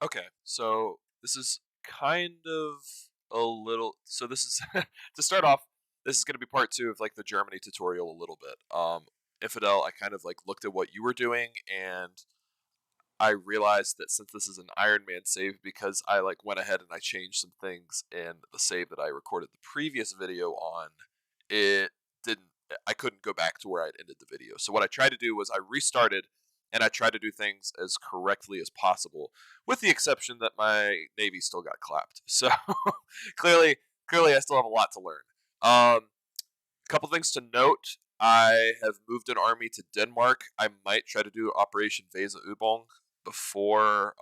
Okay, so this is kind of a little. So this is to start off. This is going to be part two of like the Germany tutorial a little bit. Infidel, I kind of like looked at what you were doing, and I realized that since this is an Ironman save, because I like went ahead and I changed some things in the save that I recorded the previous video on, it didn't. I couldn't go back to where I'd ended the video. So what I tried to do was I restarted and I tried to do things as correctly as possible, with the exception that my Navy still got clapped. So clearly, clearly, I still have a lot to learn. A couple things to note. I have moved an army to Denmark. I might try to do Operation Weseuebung before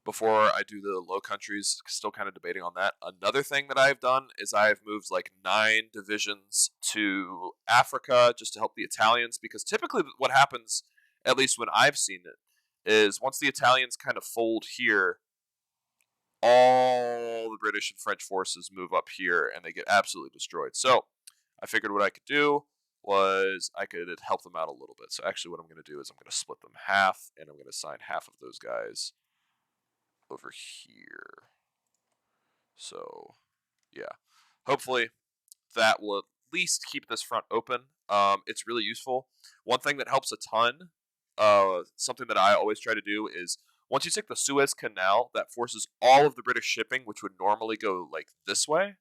before I do the Low Countries. Still kind of debating on that. Another thing that I've done is I've moved like 9 divisions to Africa just to help the Italians, because typically what happens, at least when I've seen it, is once the Italians kind of fold here, all the British and French forces move up here and they get absolutely destroyed. So I figured what I could do was I could help them out a little bit. So actually what I'm going to do is I'm going to split them half, and I'm going to assign half of those guys over here. So yeah, hopefully that will at least keep this front open. It's really useful. One thing that helps a ton, something that I always try to do is once you take the Suez Canal, that forces all of the British shipping, which would normally go like this way,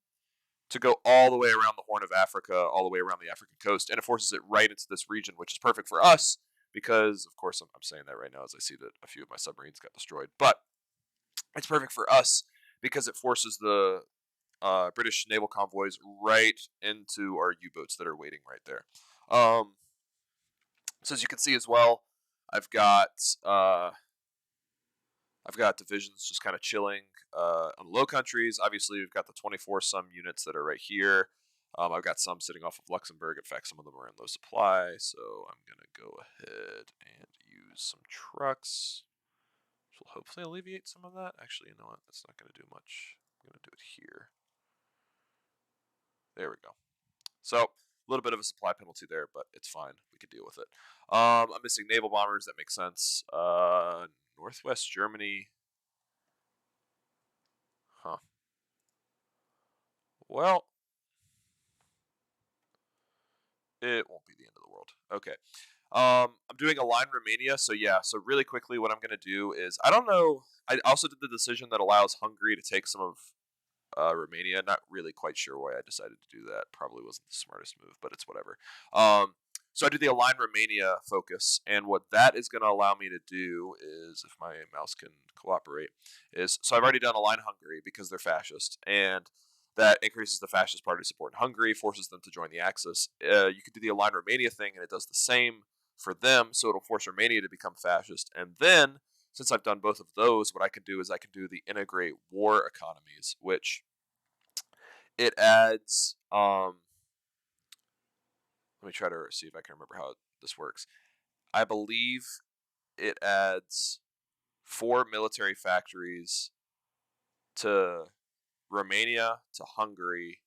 to go all the way around the Horn of Africa, all the way around the African coast, and it forces it right into this region, which is perfect for us because, of course, I'm saying that right now as I see that a few of my submarines got destroyed, but it's perfect for us because it forces the British naval convoys right into our U-boats that are waiting right there. So as you can see as well, I've got uh, I've got divisions just kind of chilling on the Low Countries. Obviously, we've got the 24 some units that are right here. I've got some sitting off of Luxembourg. In fact, some of them are in low supply. So I'm going to go ahead and use some trucks, which will hopefully alleviate some of that. Actually, you know what? That's not going to do much. I'm going to do it here. There we go. So a little bit of a supply penalty there, but it's fine. We can deal with it. I'm missing naval bombers. That makes sense. Northwest Germany. Huh. Well, it won't be the end of the world. Okay. I'm doing a line Romania, so yeah. So really quickly, what I'm gonna do is I don't know. I also did the decision that allows Hungary to take some of Romania. Not really quite sure why I decided to do that. Probably wasn't the smartest move, but it's whatever. So I do the Align Romania focus, and what that is going to allow me to do is, if my mouse can cooperate, is so I've already done Align Hungary because they're fascist, and that increases the fascist party support in Hungary, forces them to join the Axis. You could do the Align Romania thing, and it does the same for them, so it'll force Romania to become fascist, and then since I've done both of those, what I can do is I can do the integrate war economies, which it adds. Let me try to see if I can remember how this works. I believe it adds 4 military factories to Romania, to Hungary,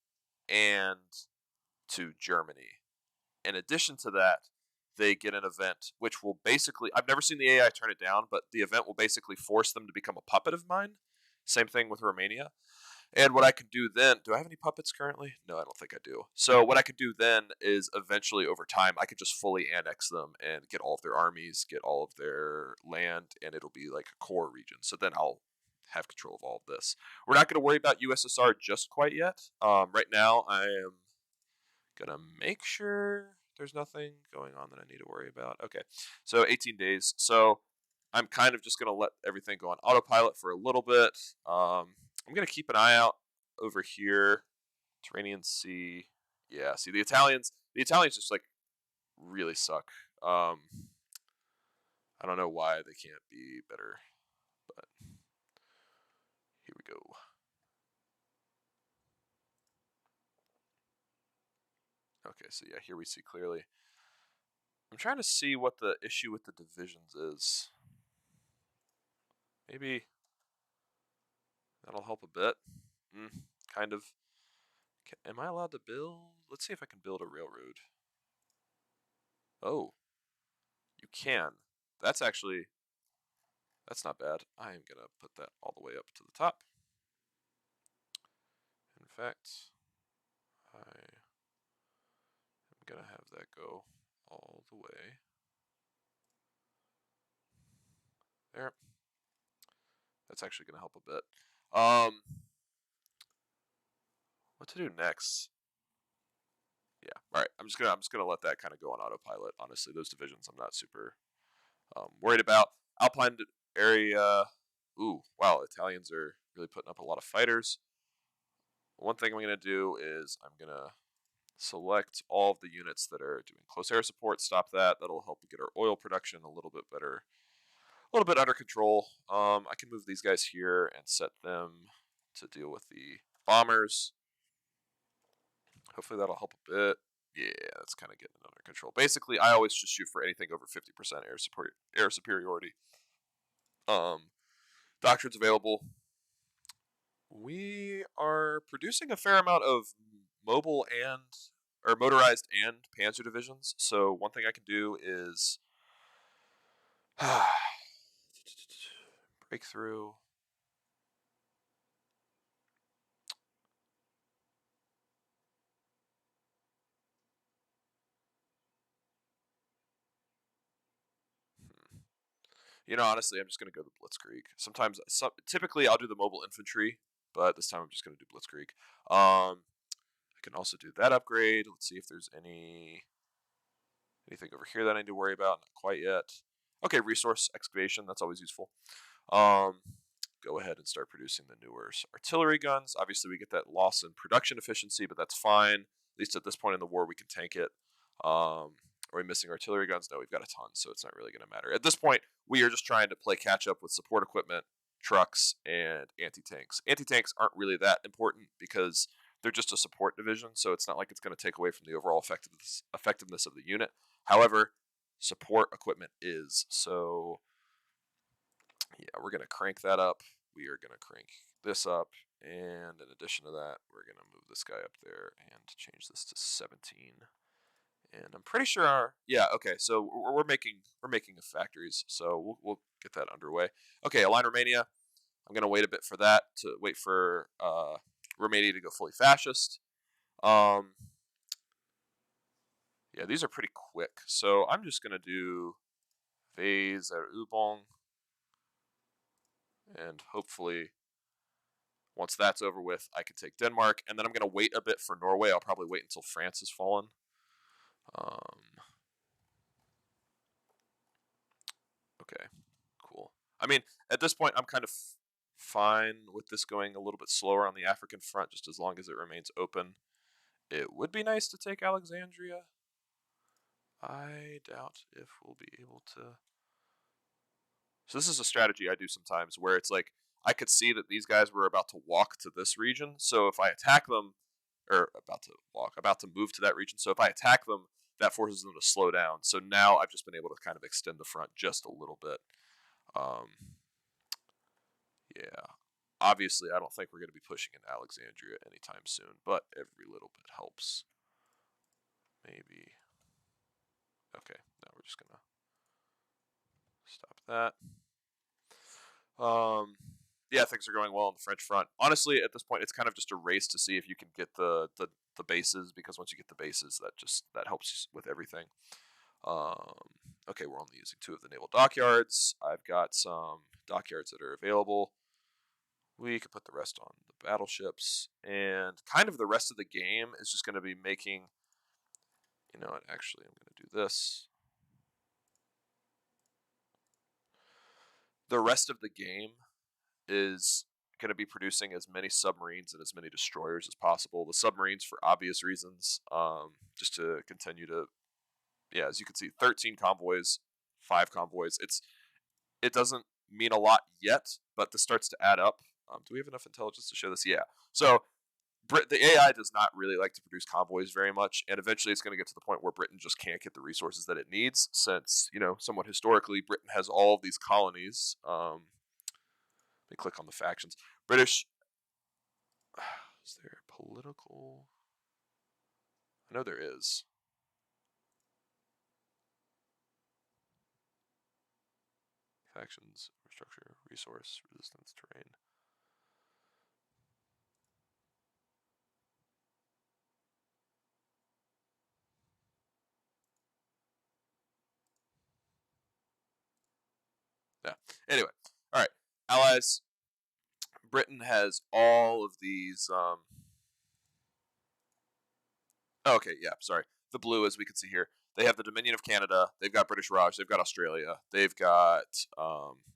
and to Germany. In addition to that, they get an event which will basically, I've never seen the AI turn it down, but the event will basically force them to become a puppet of mine. Same thing with Romania. And what I could do then, do I have any puppets currently? No, I don't think I do. So what I could do then is eventually over time, I could just fully annex them and get all of their armies, get all of their land, and it'll be like a core region. So then I'll have control of all of this. We're not going to worry about USSR just quite yet. Right now, I am going to make sure there's nothing going on that I need to worry about. Okay, so 18 days. So I'm kind of just going to let everything go on autopilot for a little bit. I'm going to keep an eye out over here. Mediterranean Sea. Yeah, see the Italians just like really suck. I don't know why they can't be better, but here we go. Okay, so yeah, here we see clearly. I'm trying to see what the issue with the divisions is. Maybe that'll help a bit. Kind of. Am I allowed to build? Let's see if I can build a railroad. Oh, you can. That's actually That's not bad. I am going to put that all the way up to the top. In fact, I am going to have that go all the way there. That's actually going to help a bit. What to do next? Yeah. All right. I'm just gonna let that kind of go on autopilot. Honestly, those divisions I'm not super worried about. Alpine area. Ooh, wow. Italians are really putting up a lot of fighters. One thing I'm gonna do is I'm gonna select all of the units that are doing close air support. Stop that. That'll help get our oil production a little bit better, a little bit under control. I can move these guys here and set them to deal with the bombers. Hopefully that'll help a bit. Yeah, that's kind of getting it under control. Basically, I always just shoot for anything over 50% air superiority. Doctrines available. We are producing a fair amount of mobile and or motorized and panzer divisions. So one thing I can do is breakthrough. You know, honestly, I'm just going to go the Blitzkrieg. Typically, I'll do the mobile infantry, but this time I'm just going to do Blitzkrieg. I can also do that upgrade. Let's see if there's anything over here that I need to worry about. Not quite yet. Okay, resource excavation. That's always useful. Go ahead and start producing the newer artillery guns. Obviously, we get that loss in production efficiency, but that's fine. At least at this point in the war, we can tank it. Are we missing artillery guns? No, we've got a ton, so it's not really going to matter. At this point, we are just trying to play catch up with support equipment, trucks, and anti-tanks. Anti-tanks aren't really that important because they're just a support division, so it's not like it's going to take away from the overall effectiveness of the unit. However, support equipment is. So, yeah, we're going to crank that up. We are going to crank this up. And in addition to that, we're going to move this guy up there and change this to 17. And I'm pretty sure okay, so we're making factories, so we'll get that underway. Okay, align Romania. I'm gonna wait a bit for that to wait for Romania to go fully fascist. Yeah, these are pretty quick, so I'm just gonna do Weseuebung, and hopefully once that's over with, I can take Denmark, and then I'm gonna wait a bit for Norway. I'll probably wait until France has fallen. Okay, cool. I mean, at this point, I'm kind of fine with this going a little bit slower on the African front, just as long as it remains open. It would be nice to take Alexandria. I doubt if we'll be able to. So this is a strategy I do sometimes where it's like I could see that these guys were about to walk to this region. So if I attack them, or about to move to that region. So if I attack them, that forces them to slow down. So now I've just been able to kind of extend the front just a little bit. Yeah. Obviously, I don't think we're going to be pushing into Alexandria anytime soon, but every little bit helps. Maybe. Okay, now we're just going to stop that. Yeah, things are going well on the French front. Honestly, at this point, it's kind of just a race to see if you can get the bases, because once you get the bases, that helps with everything. Okay, we're only using 2 of the naval dockyards. I've got some dockyards that are available. We could put the rest on the battleships, and kind of the rest of the game is just going to be making, you know what, actually I'm going to do this. The rest of the game is going to be producing as many submarines and as many destroyers as possible. The submarines for obvious reasons, just to continue to, yeah, as you can see, 13 convoys, 5 convoys. It doesn't mean a lot yet, but this starts to add up. Do we have enough intelligence to show this? Yeah. So the AI does not really like to produce convoys very much, and eventually it's going to get to the point where Britain just can't get the resources that it needs, since, you know, somewhat historically, Britain has all of these colonies. Let me click on the factions. British. Is there political? I know there is. Factions, infrastructure, resource, resistance, terrain. Yeah. Anyway, all right. Allies. Britain has all of these. Okay, yeah, sorry. The blue, as we can see here, they have the Dominion of Canada. They've got British Raj. They've got Australia. They've got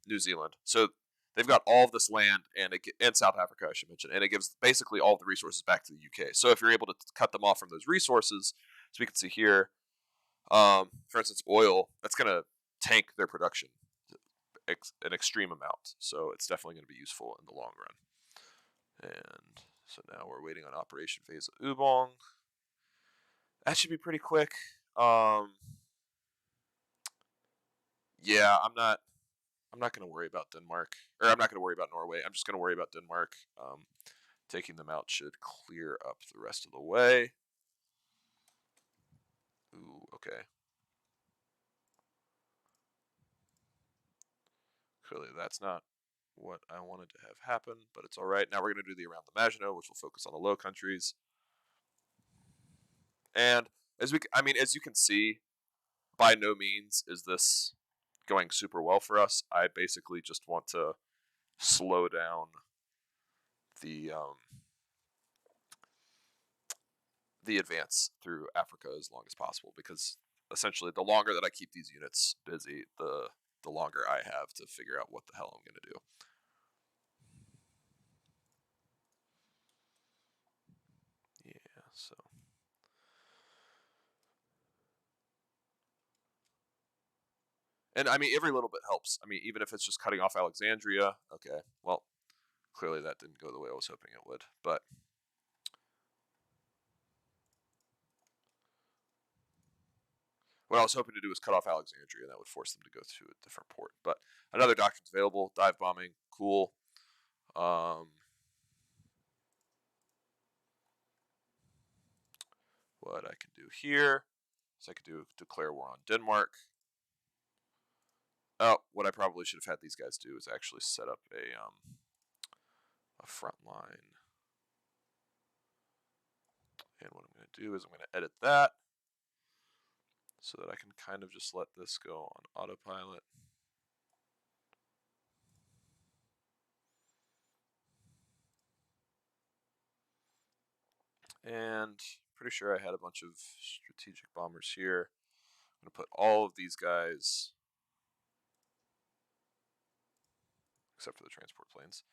New Zealand. So they've got all of this land and South Africa, I should mention, and it gives basically all of the resources back to the UK. So if you're able to cut them off from those resources, as we can see here, for instance, oil, that's going to tank their production an extreme amount. So it's definitely going to be useful in the long run. And so now we're waiting on operation phase of Ubong. That should be pretty quick. Yeah, I'm not going to worry about Denmark, or I'm not going to worry about Norway. I'm just going to worry about Denmark. Taking them out should clear up the rest of the way. Ooh, okay. Clearly that's not what I wanted to have happen, but it's all right. Now we're going to do the around the Maginot, which will focus on the Low Countries. And as you can see, by no means is this going super well for us. I basically just want to slow down the advance through Africa as long as possible, because essentially the longer that I keep these units busy, the longer I have to figure out what the hell I'm going to do. Yeah, so. And I mean, every little bit helps. I mean, even if it's just cutting off Alexandria. Okay, well, clearly that didn't go the way I was hoping it would. But what I was hoping to do was cut off Alexandria, and that would force them to go to a different port. But another doctrine's available. Dive bombing, cool. What I can do here is I could declare war on Denmark. Oh, what I probably should have had these guys do is actually set up a front line. And what I'm going to do is I'm going to edit that so that I can kind of just let this go on autopilot. And pretty sure I had a bunch of strategic bombers here. I'm going to put all of these guys, except for the transport planes,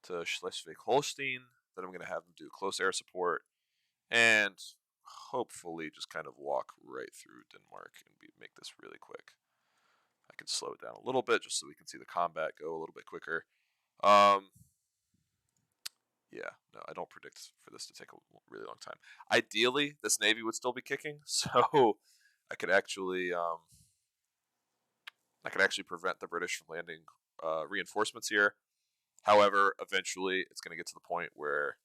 to Schleswig-Holstein. Then I'm going to have them do close air support and hopefully just kind of walk right through Denmark and make this really quick. I can slow it down a little bit just so we can see the combat go a little bit quicker. Yeah, no, I don't predict for this to take a really long time. Ideally, this Navy would still be kicking, so I could actually prevent the British from landing reinforcements here. However, eventually it's going to get to the point where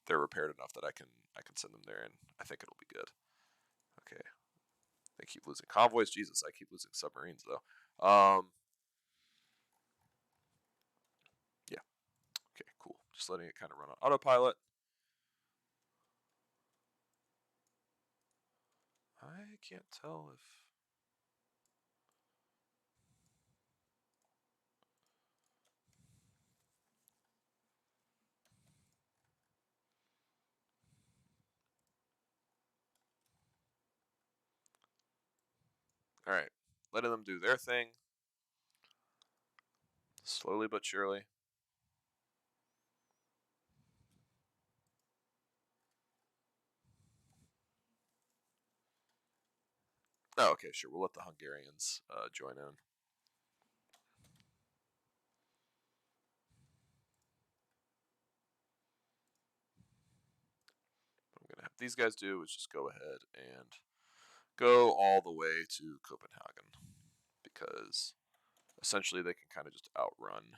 they're repaired enough that I can send them there, and I think it'll be good. Okay, they keep losing convoys. Jesus, I keep losing submarines though. Yeah. Okay, cool. Just letting it kind of run on autopilot. I can't tell if. All right, letting them do their thing. Slowly but surely. Oh, okay, sure. We'll let the Hungarians join in. What I'm going to have these guys do is just go ahead and go all the way to Copenhagen, because essentially they can kind of just outrun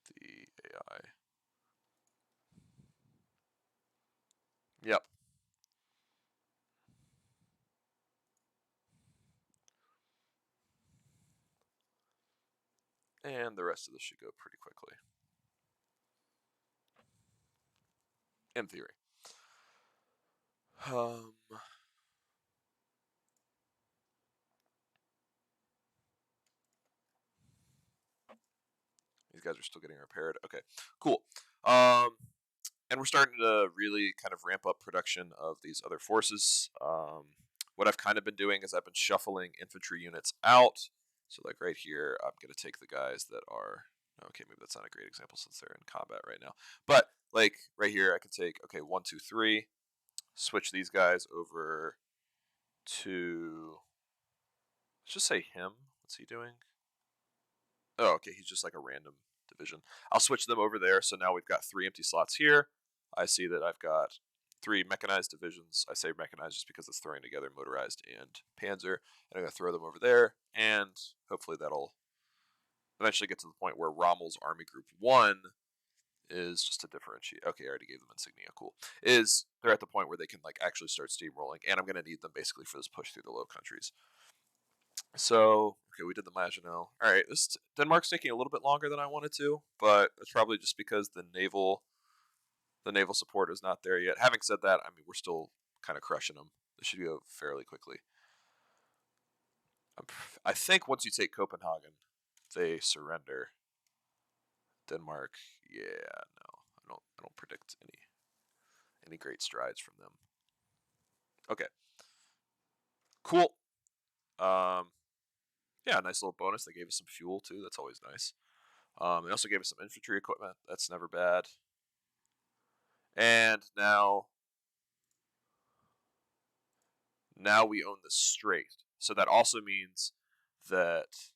the AI. Yep. And the rest of this should go pretty quickly. In theory. These guys are still getting repaired. Okay, cool. And we're starting to really kind of ramp up production of these other forces. What I've kind of been doing is I've been shuffling infantry units out. So like right here, I'm going to take the guys that are, okay, maybe that's not a great example since they're in combat right now. But like right here, I can take, okay, 1, 2, 3, switch these guys over to, let's just say him. What's he doing? Oh, okay, he's just like a random division. I'll switch them over there. So now we've got 3 empty slots here. I see that I've got 3 mechanized divisions. I say mechanized just because it's throwing together motorized and panzer. And I'm going to throw them over there. And hopefully that'll eventually get to the point where Rommel's Army Group 1 is just to differentiate. Okay, I already gave them insignia. Cool. Is they're at the point where they can like actually start steamrolling. And I'm going to need them basically for this push through the Low Countries. So, okay, we did the Maginot. All right, this Denmark's taking a little bit longer than I wanted to, but it's probably just because the naval support is not there yet. Having said that, I mean, we're still kind of crushing them. This should go fairly quickly. I think once you take Copenhagen, they surrender. Denmark, yeah, no, I don't predict any great strides from them. Okay, cool. Yeah, nice little bonus. They gave us some fuel too. That's always nice. They also gave us some infantry equipment. That's never bad. And now we own the strait. So that also means that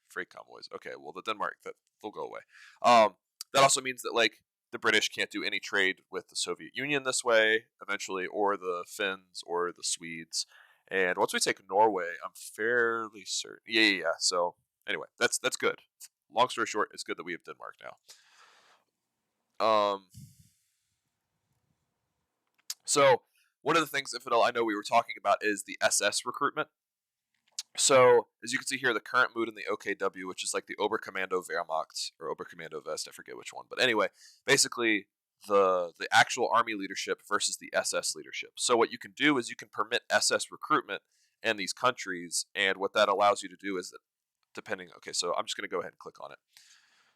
freight convoys. Okay, well the Denmark that they'll go away. That also means that like the British can't do any trade with the Soviet Union this way eventually, or the Finns or the Swedes. And once we take Norway, I'm fairly certain. Yeah. So anyway, that's good. Long story short, it's good that we have Denmark now. So one of the things, Infidel, I know we were talking about is the SS recruitment. So as you can see here, the current mood in the OKW, which is like the Oberkommando Wehrmacht or Oberkommando West, I forget which one, but anyway, basically the actual army leadership versus the SS leadership. So what you can do is you can permit SS recruitment in these countries, and what that allows you to do is that depending. Okay, so I'm just going to go ahead and click on it.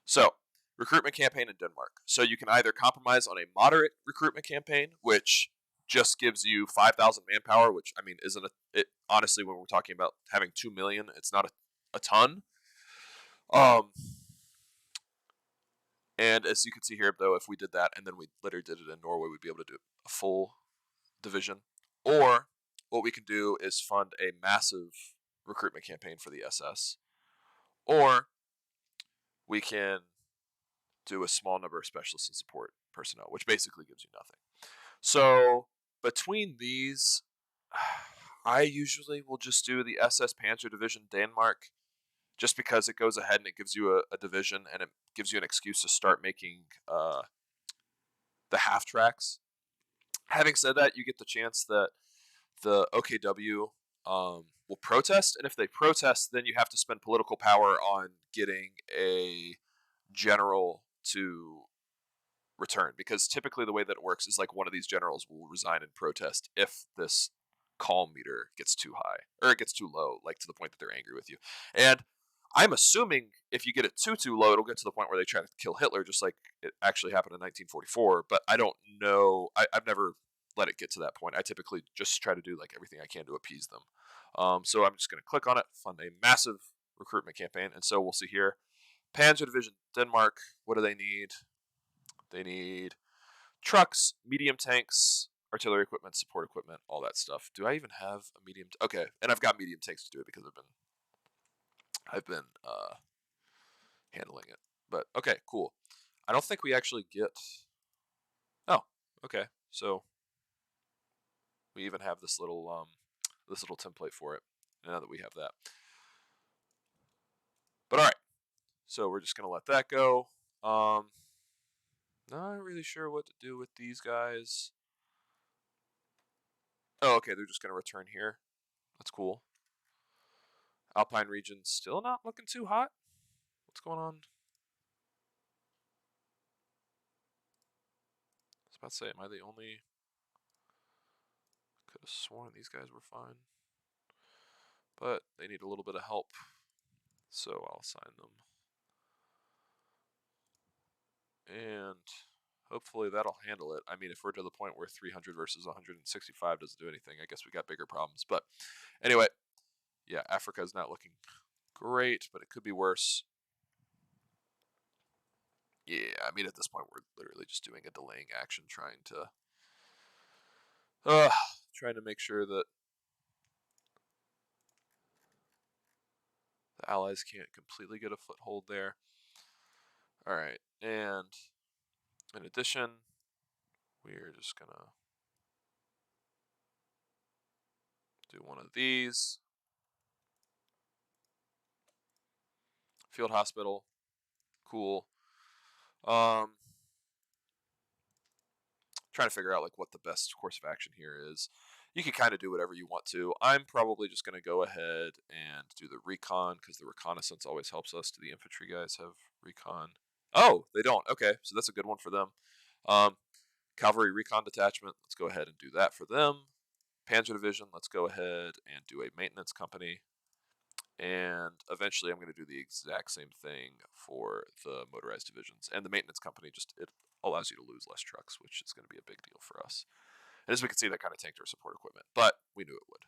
So recruitment campaign in Denmark. So you can either compromise on a moderate recruitment campaign, which just gives you 5,000 manpower, which I mean isn't it honestly when we're talking about having 2 million, it's not a ton. And as you can see here, though, if we did that and then we later did it in Norway, we'd be able to do a full division. Or what we can do is fund a massive recruitment campaign for the SS. Or we can do a small number of specialists and support personnel, which basically gives you nothing. So between these, I usually will just do the SS Panzer Division Denmark, just because it goes ahead and it gives you a division and it gives you an excuse to start making the half tracks. Having said that, you get the chance that the OKW will protest, and if they protest, then you have to spend political power on getting a general to return, because typically the way that it works is like one of these generals will resign in protest if this calm meter gets too high or it gets too low, like to the point that they're angry with you. And I'm assuming if you get it too low, it'll get to the point where they try to kill Hitler, just like it actually happened in 1944. But I don't know. I've never let it get to that point. I typically just try to do like everything I can to appease them. So I'm just going to click on it, fund a massive recruitment campaign, and so we'll see here. Panzer Division Denmark. What do they need? They need trucks, medium tanks, artillery equipment, support equipment, all that stuff. Do I even have a medium? Okay, and I've got medium tanks to do it because I've been handling it. But okay, cool. I don't think we actually get. Oh, okay. So we even have this little template for it. Now that we have that. But all right. So we're just gonna let that go. Not really sure what to do with these guys. Oh, okay. They're just gonna return here. That's cool. Alpine region still not looking too hot. What's going on? I was about to say, am I the only? Could have sworn these guys were fine. But they need a little bit of help. So I'll assign them. And hopefully that'll handle it. I mean, if we're to the point where 300 versus 165 doesn't do anything, I guess we got bigger problems. But anyway, yeah, Africa is not looking great, but it could be worse. Yeah, I mean, at this point, we're literally just doing a delaying action, trying to make sure that the Allies can't completely get a foothold there. All right, and in addition, we're just gonna do one of these. Field hospital, cool. Trying to figure out like what the best course of action here is. You can kind of do whatever you want to. I'm probably just going to go ahead and do the recon because the reconnaissance always helps us. Do the infantry guys have recon? Oh, they don't. Okay, so that's a good one for them. Cavalry recon detachment, let's go ahead and do that for them. Panzer division, let's go ahead and do a maintenance company. And eventually I'm going to do the exact same thing for the motorized divisions. And the maintenance company, just it allows you to lose less trucks, which is going to be a big deal for us. And as we can see, that kind of tanked our support equipment, but we knew it would.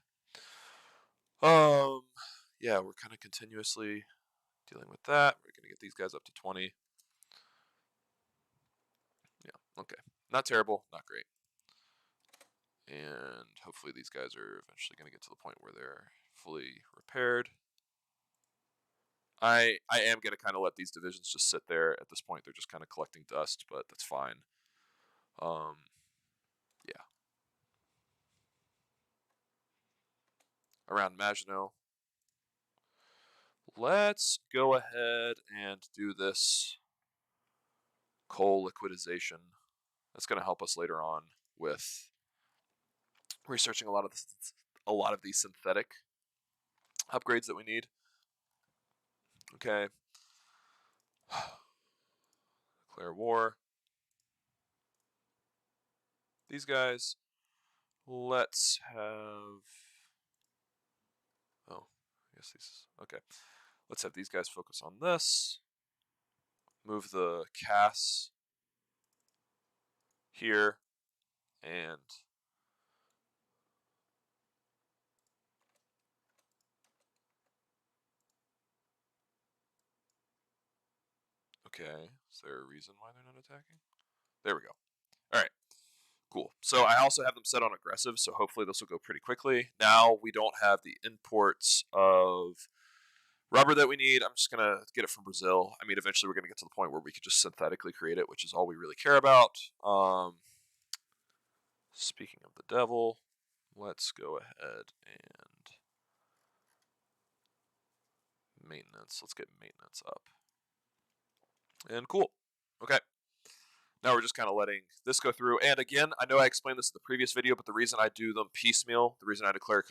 Yeah, we're kind of continuously dealing with that. We're going to get these guys up to 20. Yeah, okay. Not terrible, not great. And hopefully these guys are eventually going to get to the point where they're fully repaired. I am going to kind of let these divisions just sit there at this point. They're just kind of collecting dust, but that's fine. Yeah. Around Maginot. Let's go ahead and do this coal liquidization. That's going to help us later on with researching a lot of these synthetic upgrades that we need. Okay. Declare war. These guys. Let's have. Oh, I guess these. Okay. Let's have these guys focus on this. Move the Cass here and okay, is there a reason why they're not attacking? There we go. All right, cool. So I also have them set on aggressive, so hopefully this will go pretty quickly. Now we don't have the imports of rubber that we need. I'm just gonna get it from Brazil. I mean, eventually we're gonna get to the point where we could just synthetically create it, which is all we really care about. Speaking of the devil, let's go ahead and maintenance. Let's get maintenance up. And cool. Okay. Now we're just kind of letting this go through. And again, I know I explained this in the previous video, but the reason I do them piecemeal, the reason I declare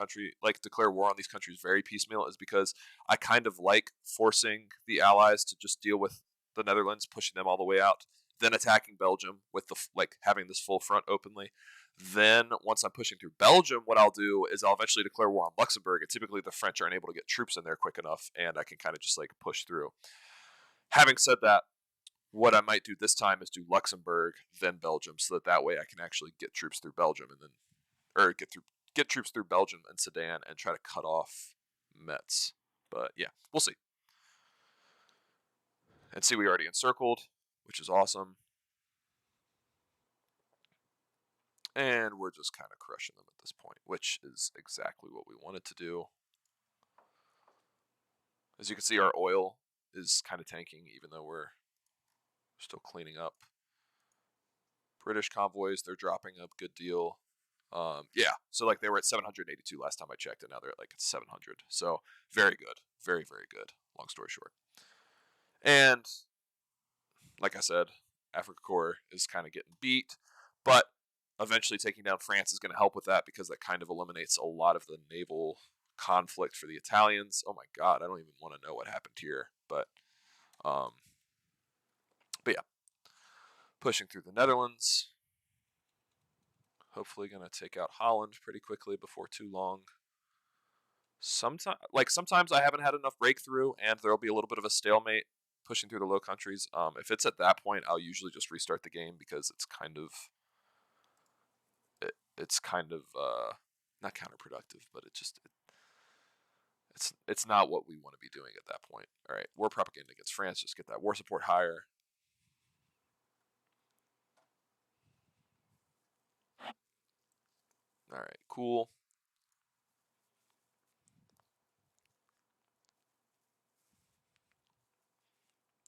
war on these countries very piecemeal is because I kind of like forcing the Allies to just deal with the Netherlands, pushing them all the way out, then attacking Belgium with having this full front openly. Then once I'm pushing through Belgium, what I'll do is I'll eventually declare war on Luxembourg, and typically the French aren't able to get troops in there quick enough, and I can kind of just like push through. Having said that, what I might do this time is do Luxembourg, then Belgium, so that way I can actually get troops through Belgium get troops through Belgium and Sedan and try to cut off Metz. But yeah, we'll see. And see, we already encircled, which is awesome. And we're just kind of crushing them at this point, which is exactly what we wanted to do. As you can see, our oil is kind of tanking, even though we're still cleaning up. British convoys, they're dropping a good deal. Yeah, so like they were at 782 last time I checked, and now they're at like 700. So very good, very, very good. Long story short. And like I said, Africa Corps is kind of getting beat, but eventually taking down France is going to help with that because that kind of eliminates a lot of the naval conflict for the Italians. Oh my God, I don't even want to know what happened here, but But yeah, pushing through the Netherlands. Hopefully going to take out Holland pretty quickly before too long. Sometimes I haven't had enough breakthrough, and there'll be a little bit of a stalemate pushing through the Low Countries. If it's at that point, I'll usually just restart the game because it's kind of not counterproductive, but it's not what we want to be doing at that point. All right, war propaganda against France. Just get that war support higher. All right, cool.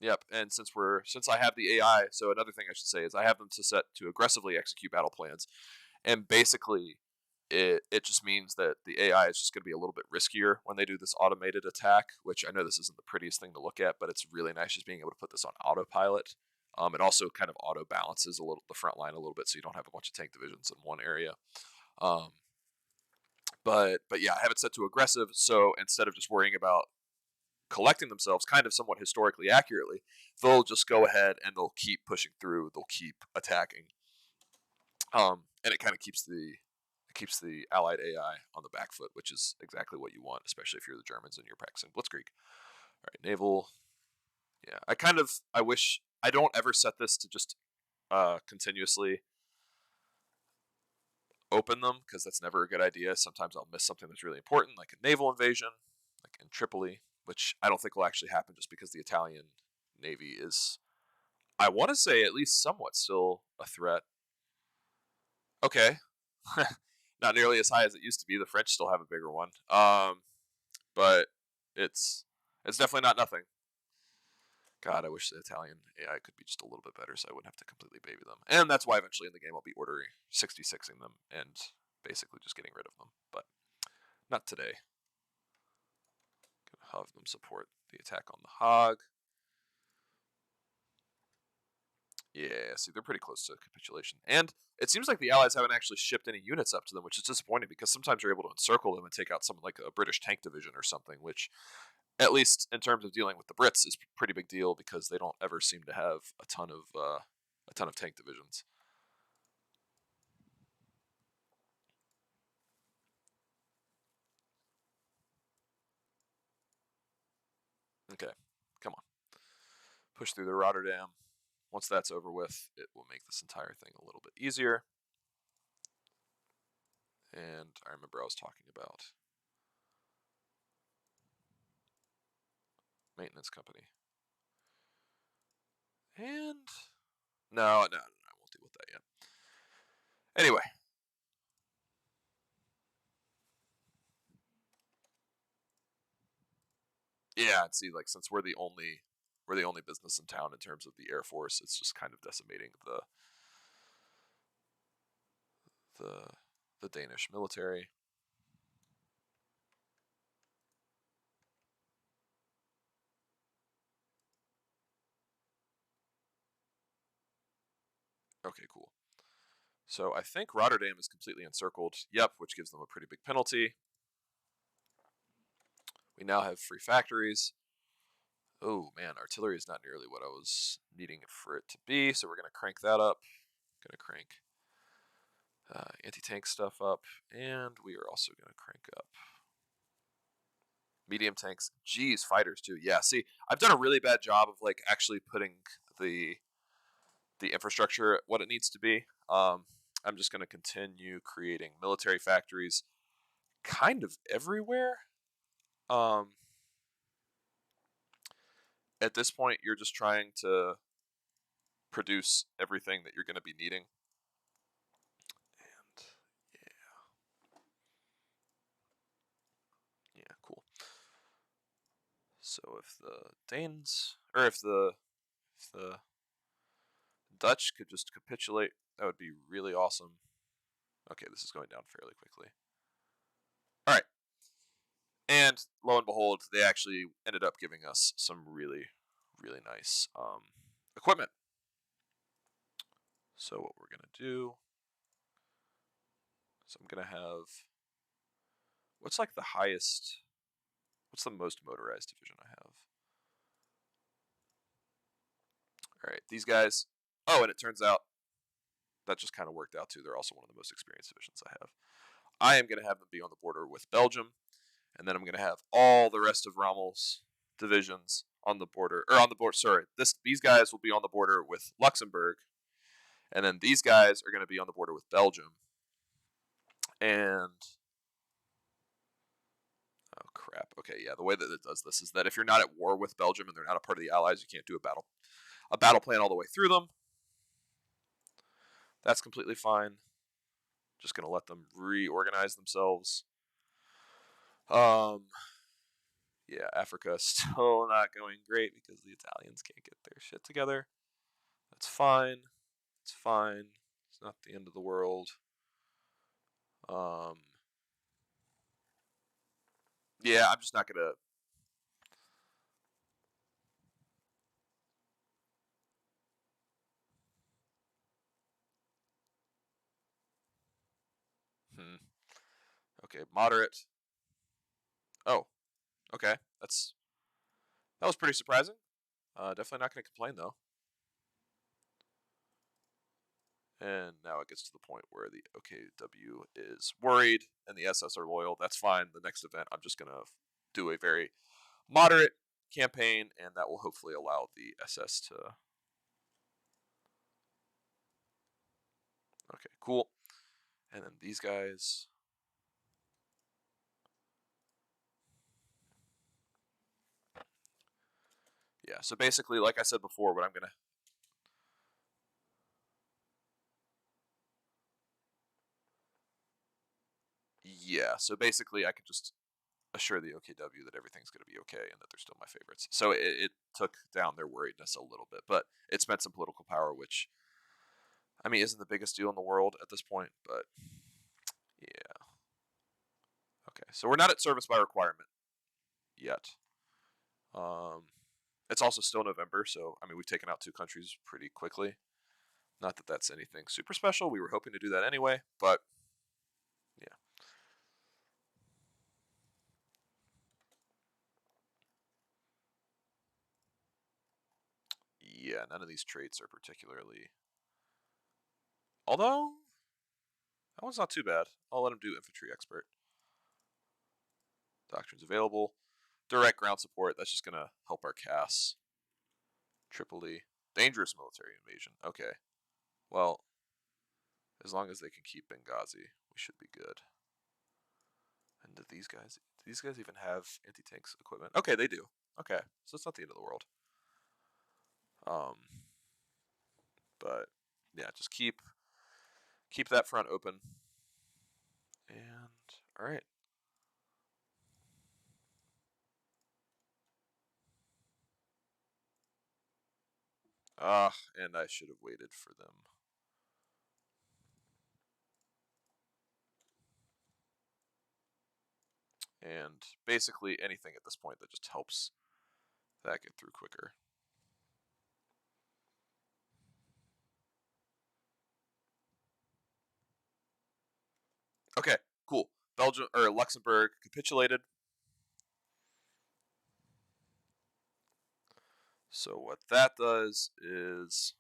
Yep, and since I have the AI, so another thing I should say is I have them to set to aggressively execute battle plans, and basically it just means that the AI is just going to be a little bit riskier when they do this automated attack, which I know this isn't the prettiest thing to look at, but it's really nice just being able to put this on autopilot. It also kind of auto balances the front line a little bit, so you don't have a bunch of tank divisions in one area. Um, but yeah, I have it set to aggressive, so instead of just worrying about collecting themselves kind of somewhat historically accurately, they'll just go ahead and they'll keep pushing through, they'll keep attacking. And it kind of keeps the allied AI on the back foot, which is exactly what you want, especially if you're the Germans and you're practicing Blitzkrieg. All right, naval. Yeah, I wish I don't ever set this to just continuously open them, because that's never a good idea. Sometimes I'll miss something that's really important, like a naval invasion, like in Tripoli, which I don't think will actually happen just because the Italian Navy is, I want to say, at least somewhat still a threat. Okay. Not nearly as high as it used to be. The French still have a bigger one. But it's definitely not nothing. God, I wish the Italian AI could be just a little bit better, so I wouldn't have to completely baby them. And that's why eventually in the game I'll be ordering 66ing them and basically just getting rid of them. But not today. Gonna have them support the attack on the Hague. Yeah, see, they're pretty close to capitulation. And it seems like the Allies haven't actually shipped any units up to them, which is disappointing because sometimes you're able to encircle them and take out something like a British tank division or something, which, at least in terms of dealing with the Brits, is a pretty big deal because they don't ever seem to have a ton of tank divisions. Okay, come on. Push through the Rotterdam. Once that's over with, it will make this entire thing a little bit easier. And I remember I was talking about maintenance company. And no, I won't deal with that yet. Anyway, yeah, and see, like, since we're the only business in town in terms of the Air Force, it's just kind of decimating the the Danish military. Okay, cool. So I think Rotterdam is completely encircled. Yep, which gives them a pretty big penalty. We now have free factories. Oh man, artillery is not nearly what I was needing for it to be, so we're gonna crank that up. Gonna crank anti-tank stuff up, and we are also gonna crank up medium tanks. Geez, fighters too. Yeah, see, I've done a really bad job of like actually putting the the infrastructure what it needs to be. I'm just gonna continue creating military factories kind of everywhere. Um, at this point, you're just trying to produce everything that you're going to be needing. And yeah, cool. So if the Danes, or if the Dutch could just capitulate, that would be really awesome. Okay, this is going down fairly quickly. All right, and lo and behold, they actually ended up giving us some really, really nice equipment. So what we're gonna do? So I'm gonna have, what's like the highest? What's the most motorized division I have? All right, these guys. Oh, and it turns out that just kind of worked out too. They're also one of the most experienced divisions I have. I am going to have them be on the border with Belgium, and then I'm going to have all the rest of Rommel's divisions on the border, or on the border. Sorry, these guys will be on the border with Luxembourg, and then these guys are going to be on the border with Belgium. And oh crap. Okay, yeah. The way that it does this is that if you're not at war with Belgium and they're not a part of the Allies, you can't do a battle plan all the way through them. That's completely fine. Just gonna let them reorganize themselves. Yeah, Africa is still not going great because the Italians can't get their shit together. That's fine. It's fine. It's not the end of the world. Yeah, I'm just not gonna. Okay, moderate. Oh, okay. That was pretty surprising. Definitely not gonna complain though. And now it gets to the point where the OKW is worried and the SS are loyal. That's fine. The next event, I'm just gonna do a very moderate campaign, and that will hopefully allow the SS to. Okay, cool. And then these guys. Yeah, so basically, like I said before, what I'm going to. Yeah, so basically, I could just assure the OKW that everything's going to be okay and that they're still my favorites. So it took down their worriedness a little bit, but it spent some political power, which, I mean, isn't the biggest deal in the world at this point, but yeah. Okay, so we're not at service by requirement yet. It's also still November, so I mean we've taken out 2 countries pretty quickly. Not that that's anything super special. We were hoping to do that anyway, but yeah. Yeah, none of these traits are particularly. Although that one's not too bad. I'll let him do infantry expert. Doctrines available. Direct ground support. That's just gonna help our CAS. Tripoli. Dangerous military invasion. Okay. Well, as long as they can keep Benghazi, we should be good. And do these guys even have anti-tanks equipment? Okay, they do. Okay, so it's not the end of the world. But yeah, just keep that front open. And all right. And I should have waited for them. And basically anything at this point that just helps that get through quicker. Okay, cool. Belgium or Luxembourg capitulated. So what that does is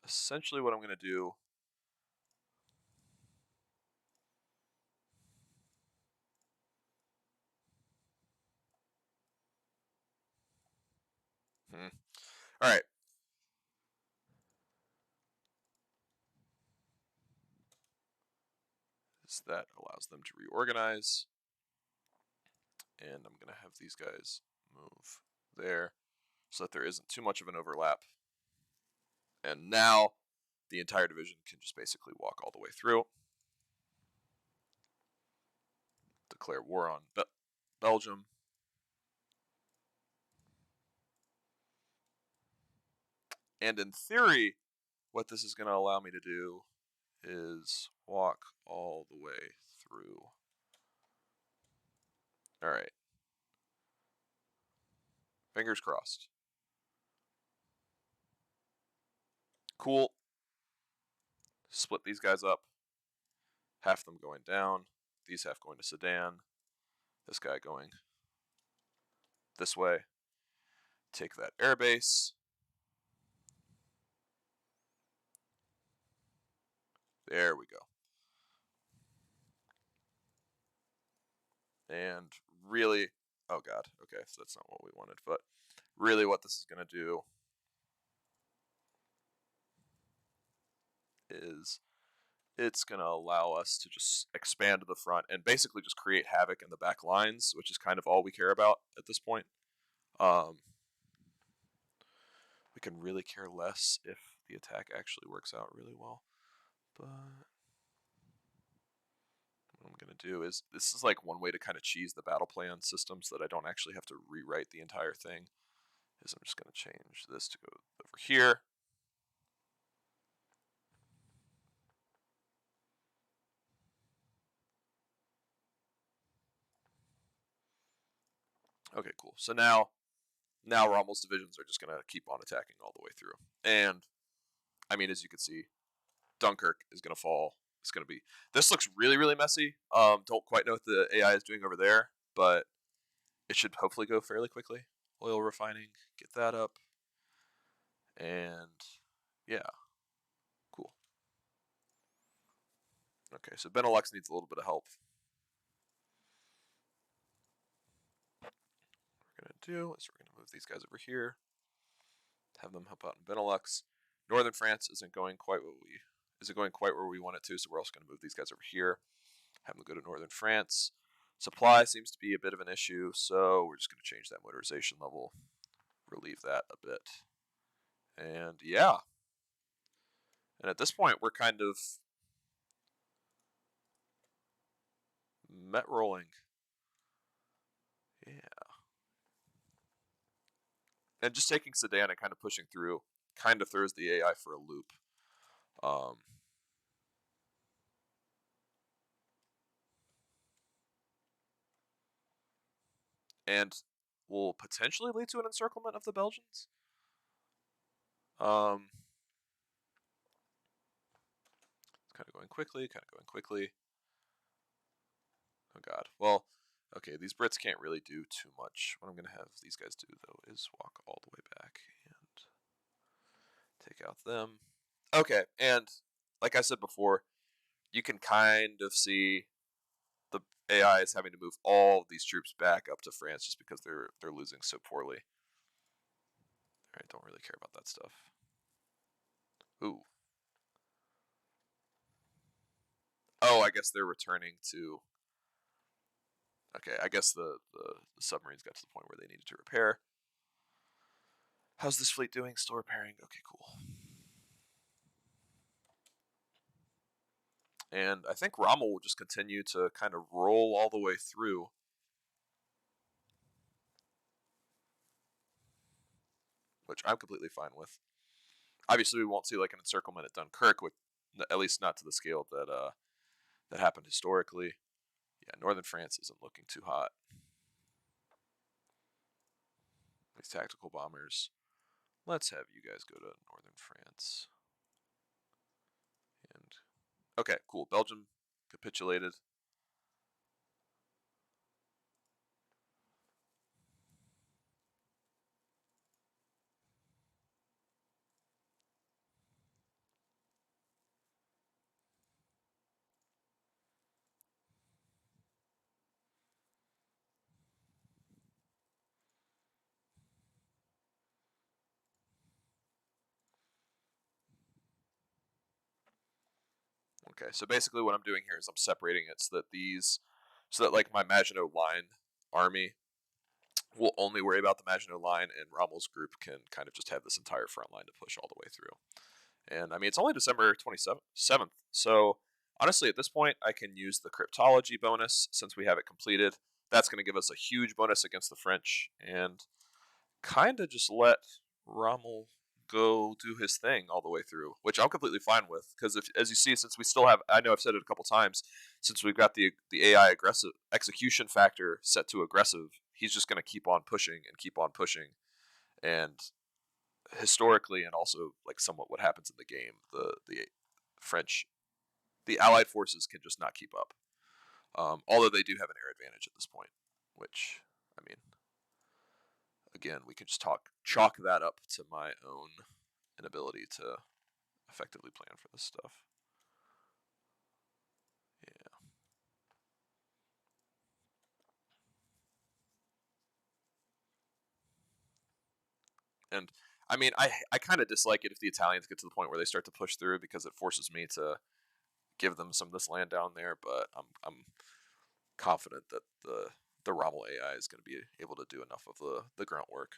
essentially what I'm going to do. All right. So that allows them to reorganize. And I'm going to have these guys move there so that there isn't too much of an overlap. And now the entire division can just basically walk all the way through. Declare war on Belgium. And in theory, what this is going to allow me to do is walk all the way through. All right. Fingers crossed. Cool. Split these guys up. Half them going down. These half going to Sudan. This guy going this way. Take that airbase. There we go. And really, oh god, okay, so that's not what we wanted, but really what this is going to do is it's going to allow us to just expand to the front and basically just create havoc in the back lines, which is kind of all we care about at this point. We can really care less if the attack actually works out really well. But what I'm going to do is, this is like one way to kind of cheese the battle plan system so that I don't actually have to rewrite the entire thing, is I'm just going to change this to go over here. Okay, cool. So now Rommel's divisions are just going to keep on attacking all the way through. And, I mean, as you can see, Dunkirk is going to fall. It's going to be... This looks really, really messy. Don't quite know what the AI is doing over there, but it should hopefully go fairly quickly. Oil refining, get that up. And, yeah. Cool. Okay, so Benelux needs a little bit of help. What we're going to do is we're going to move these guys over here. Have them help out in Benelux. Northern France isn't going quite where we want it to, so we're also going to move these guys over here. Have them go to Northern France. Supply seems to be a bit of an issue, so we're just going to change that motorization level, relieve that a bit. And yeah. And at this point, we're kind of met rolling. Yeah. And just taking Sedan and kind of pushing through kind of throws the AI for a loop. And will potentially lead to an encirclement of the Belgians. It's kind of going quickly. Oh god. Well, okay, these Brits can't really do too much. What I'm going to have these guys do, though, is walk all the way back and take out them. Okay, and like I said before, you can kind of see the AI is having to move all of these troops back up to France just because they're losing so poorly. I don't really care about that stuff. Ooh. Oh, I guess they're returning to... Okay, I guess the submarines got to the point where they needed to repair. How's this fleet doing? Still repairing. Okay, cool. And I think Rommel will just continue to kind of roll all the way through. Which I'm completely fine with. Obviously, we won't see like an encirclement at Dunkirk, at least not to the scale that that happened historically. Yeah, Northern France isn't looking too hot. These tactical bombers. Let's have you guys go to Northern France. And okay, cool. Belgium capitulated. Okay, so basically what I'm doing here is I'm separating it so that like my Maginot Line army will only worry about the Maginot Line, and Rommel's group can kind of just have this entire front line to push all the way through. And I mean, it's only December 27th, so honestly, at this point, I can use the cryptology bonus since we have it completed. That's going to give us a huge bonus against the French, and kind of just let Rommel go do his thing all the way through, which I'm completely fine with. Because as you see, since we still have, I know I've said it a couple times, since we've got the AI aggressive execution factor set to aggressive, he's just going to keep on pushing and keep on pushing. And historically, and also like somewhat what happens in the game, the French, the Allied forces can just not keep up. Although they do have an air advantage at this point. which, I mean, again, we could just chalk that up to my own inability to effectively plan for this stuff. Yeah. And I mean, I kind of dislike it if the Italians get to the point where they start to push through, because it forces me to give them some of this land down there. But I'm confident that the Rommel AI is going to be able to do enough of the grunt work.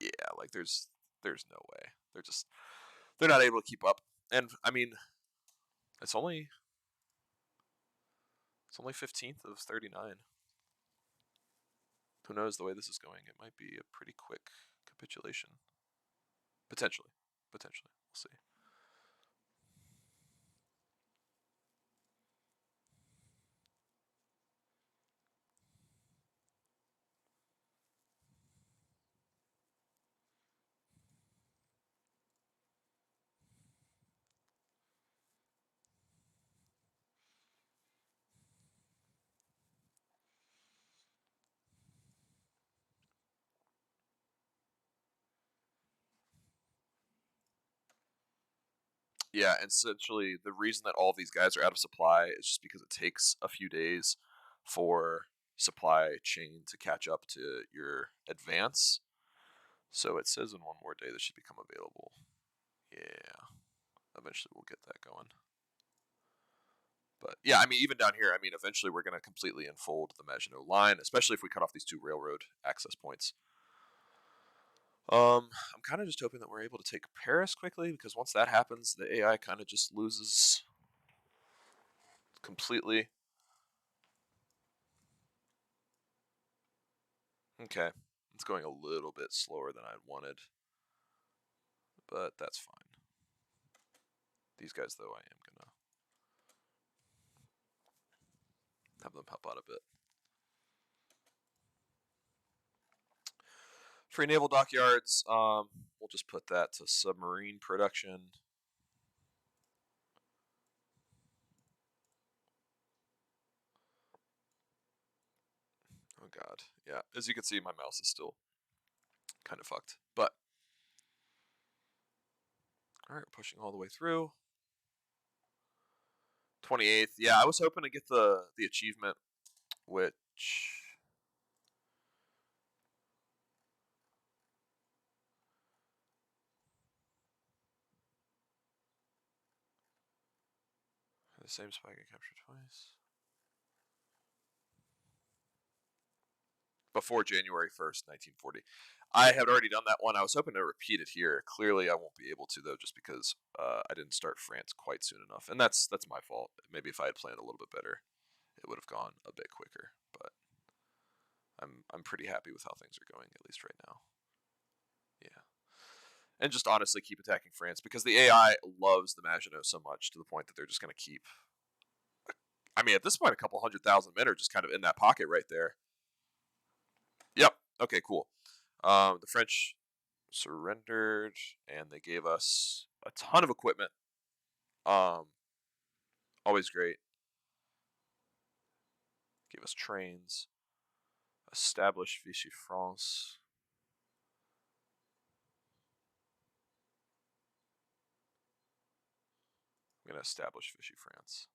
Yeah, like there's no way. They're not able to keep up. And I mean, it's only 15th of 39. Who knows the way this is going? It might be a pretty quick capitulation. Potentially. We'll see. Yeah, and essentially the reason that all of these guys are out of supply is just because it takes a few days for supply chain to catch up to your advance. So it says in one more day this should become available. Yeah, eventually we'll get that going. But yeah, I mean, even down here, I mean, eventually we're going to completely unfold the Maginot Line, especially if we cut off these two railroad access points. I'm kind of just hoping that we're able to take Paris quickly, because once that happens, the AI kind of just loses completely. Okay, it's going a little bit slower than I'd wanted, but that's fine. These guys, though, I am gonna have them help out a bit. Free naval dockyards. We'll just put that to submarine production. Oh god, yeah. As you can see, my mouse is still kind of fucked. But all right, we're pushing all the way through. 28th. Yeah, I was hoping to get the achievement, which the same spike I captured twice. Before January 1st, 1940. I had already done that one. I was hoping to repeat it here. Clearly, I won't be able to, though, just because I didn't start France quite soon enough. And that's my fault. Maybe if I had planned a little bit better, it would have gone a bit quicker. But I'm pretty happy with how things are going, at least right now. Yeah. And just honestly keep attacking France, because the AI loves the Maginot so much, to the point that they're just going to keep. I mean, at this point, a couple 100,000 men are just kind of in that pocket right there. Yep. Okay, cool. The French surrendered, and they gave us a ton of equipment. Always great. Gave us trains. Established Vichy France. I'm gonna establish Vichy France.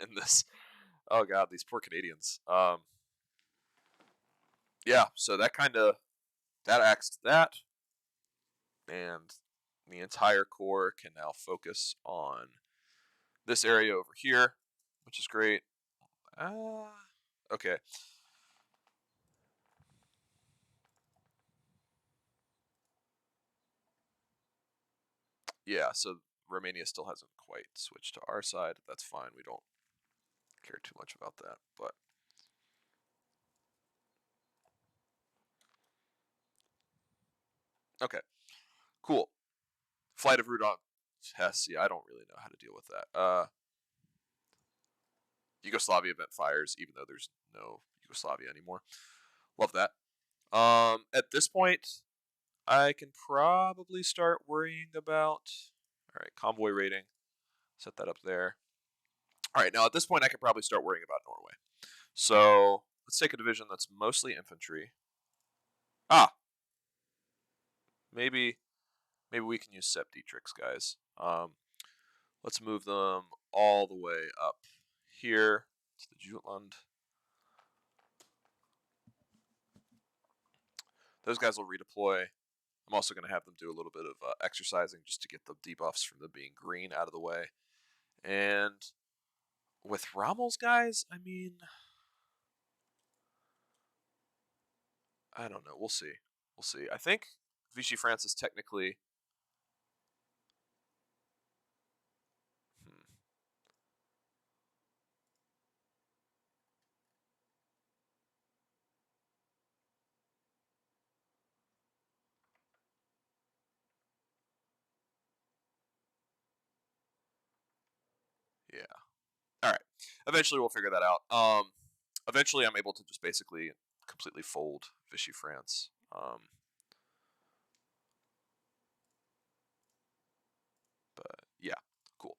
And this, oh god, these poor Canadians. Yeah. So that axed that, and the entire corps can now focus on this area over here, which is great. Okay. Yeah, so Romania still hasn't quite switched to our side. That's fine. We don't care too much about that, but okay, cool. Flight of Rudolph Hess. Yeah, I don't really know how to deal with that. Yugoslavia event fires, even though there's no Yugoslavia anymore. Love that. At this point, I can probably start worrying about. All right, convoy rating. Set that up there. All right, now at this point, I can probably start worrying about Norway. So let's take a division that's mostly infantry. Ah, maybe we can use Sept Dietrichs, guys. Let's move them all the way up here to the Jutland. Those guys will redeploy. I'm also going to have them do a little bit of exercising just to get the debuffs from them being green out of the way. And with Rommel's guys, I mean, I don't know. We'll see. We'll see. I think Vichy France is technically. Hmm, yeah. All right. Eventually, we'll figure that out. Eventually, I'm able to just basically completely fold Vichy France. But yeah, cool.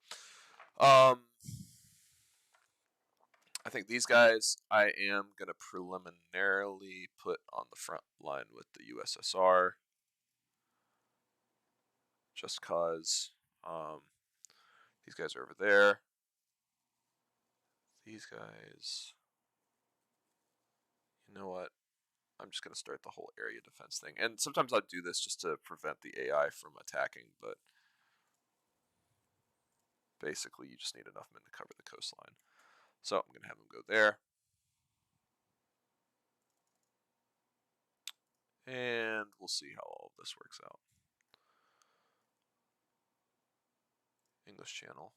I think these guys I am going to preliminarily put on the front line with the USSR. Just because these guys are over there. These guys, you know what? I'm just going to start the whole area defense thing. And sometimes I'll do this just to prevent the AI from attacking, but basically you just need enough men to cover the coastline. So I'm going to have them go there. And we'll see how all of this works out. English Channel.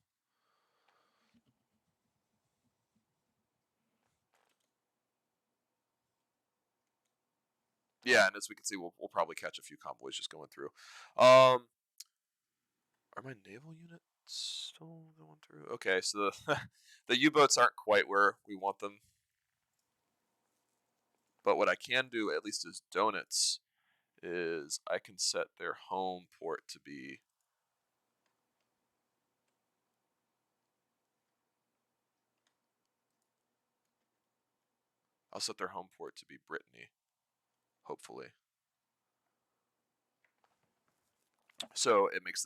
Yeah, and as we can see, we'll probably catch a few convoys just going through. Are my naval units still going through? Okay, so the U-boats aren't quite where we want them. But what I can do, at least as Donuts, is I can set their home port to be. I'll set their home port to be Brittany, hopefully. So it makes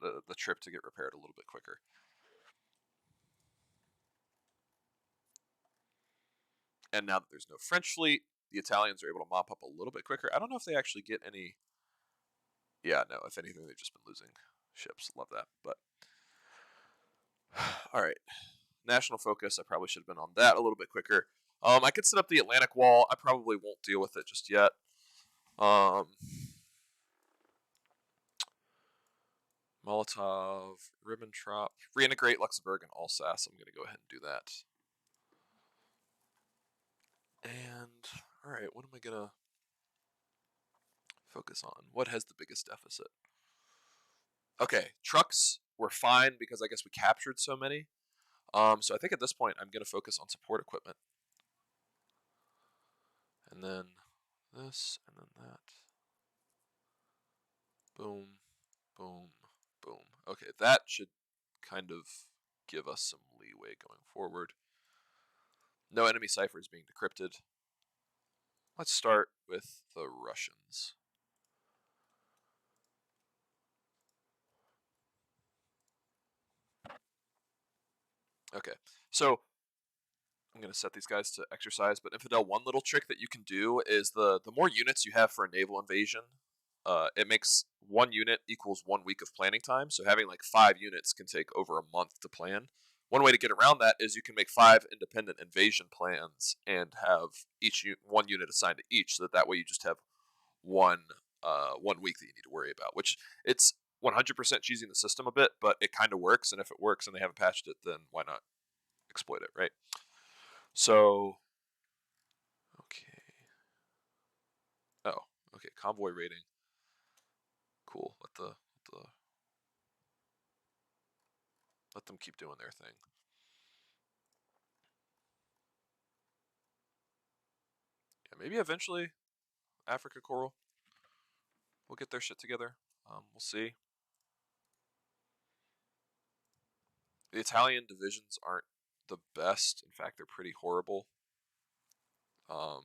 the trip to get repaired a little bit quicker. And now that there's no French fleet, the Italians are able to mop up a little bit quicker. I don't know if they actually get any. Yeah, no. If anything, they've just been losing ships. Love that. But all right, national focus. I probably should have been on that a little bit quicker. I could set up the Atlantic Wall. I probably won't deal with it just yet. Molotov, Ribbentrop, reintegrate Luxembourg and Alsace. I'm going to go ahead and do that. And, all right, what am I going to focus on? What has the biggest deficit? Okay, trucks were fine because I guess we captured so many. So I think at this point I'm going to focus on support equipment. And then this, and then that. Boom, boom, boom. Okay, that should kind of give us some leeway going forward. No enemy ciphers being decrypted. Let's start with the Russians. Okay, so I'm going to set these guys to exercise, but Infidel, one little trick that you can do is the more units you have for a naval invasion, it makes one unit equals 1 week of planning time. So having like 5 units can take over a month to plan. One way to get around that is you can make 5 independent invasion plans and have one unit assigned to each, so that way you just have one 1 week that you need to worry about. Which it's 100% cheesing the system a bit, but it kind of works. And if it works and they haven't patched it, then why not exploit it, right? So, okay. Oh, okay. Convoy rating. Cool. Let them keep doing their thing. Yeah, maybe eventually Africa Coral. will get their shit together. We'll see. The Italian divisions aren't the best. In fact, they're pretty horrible. But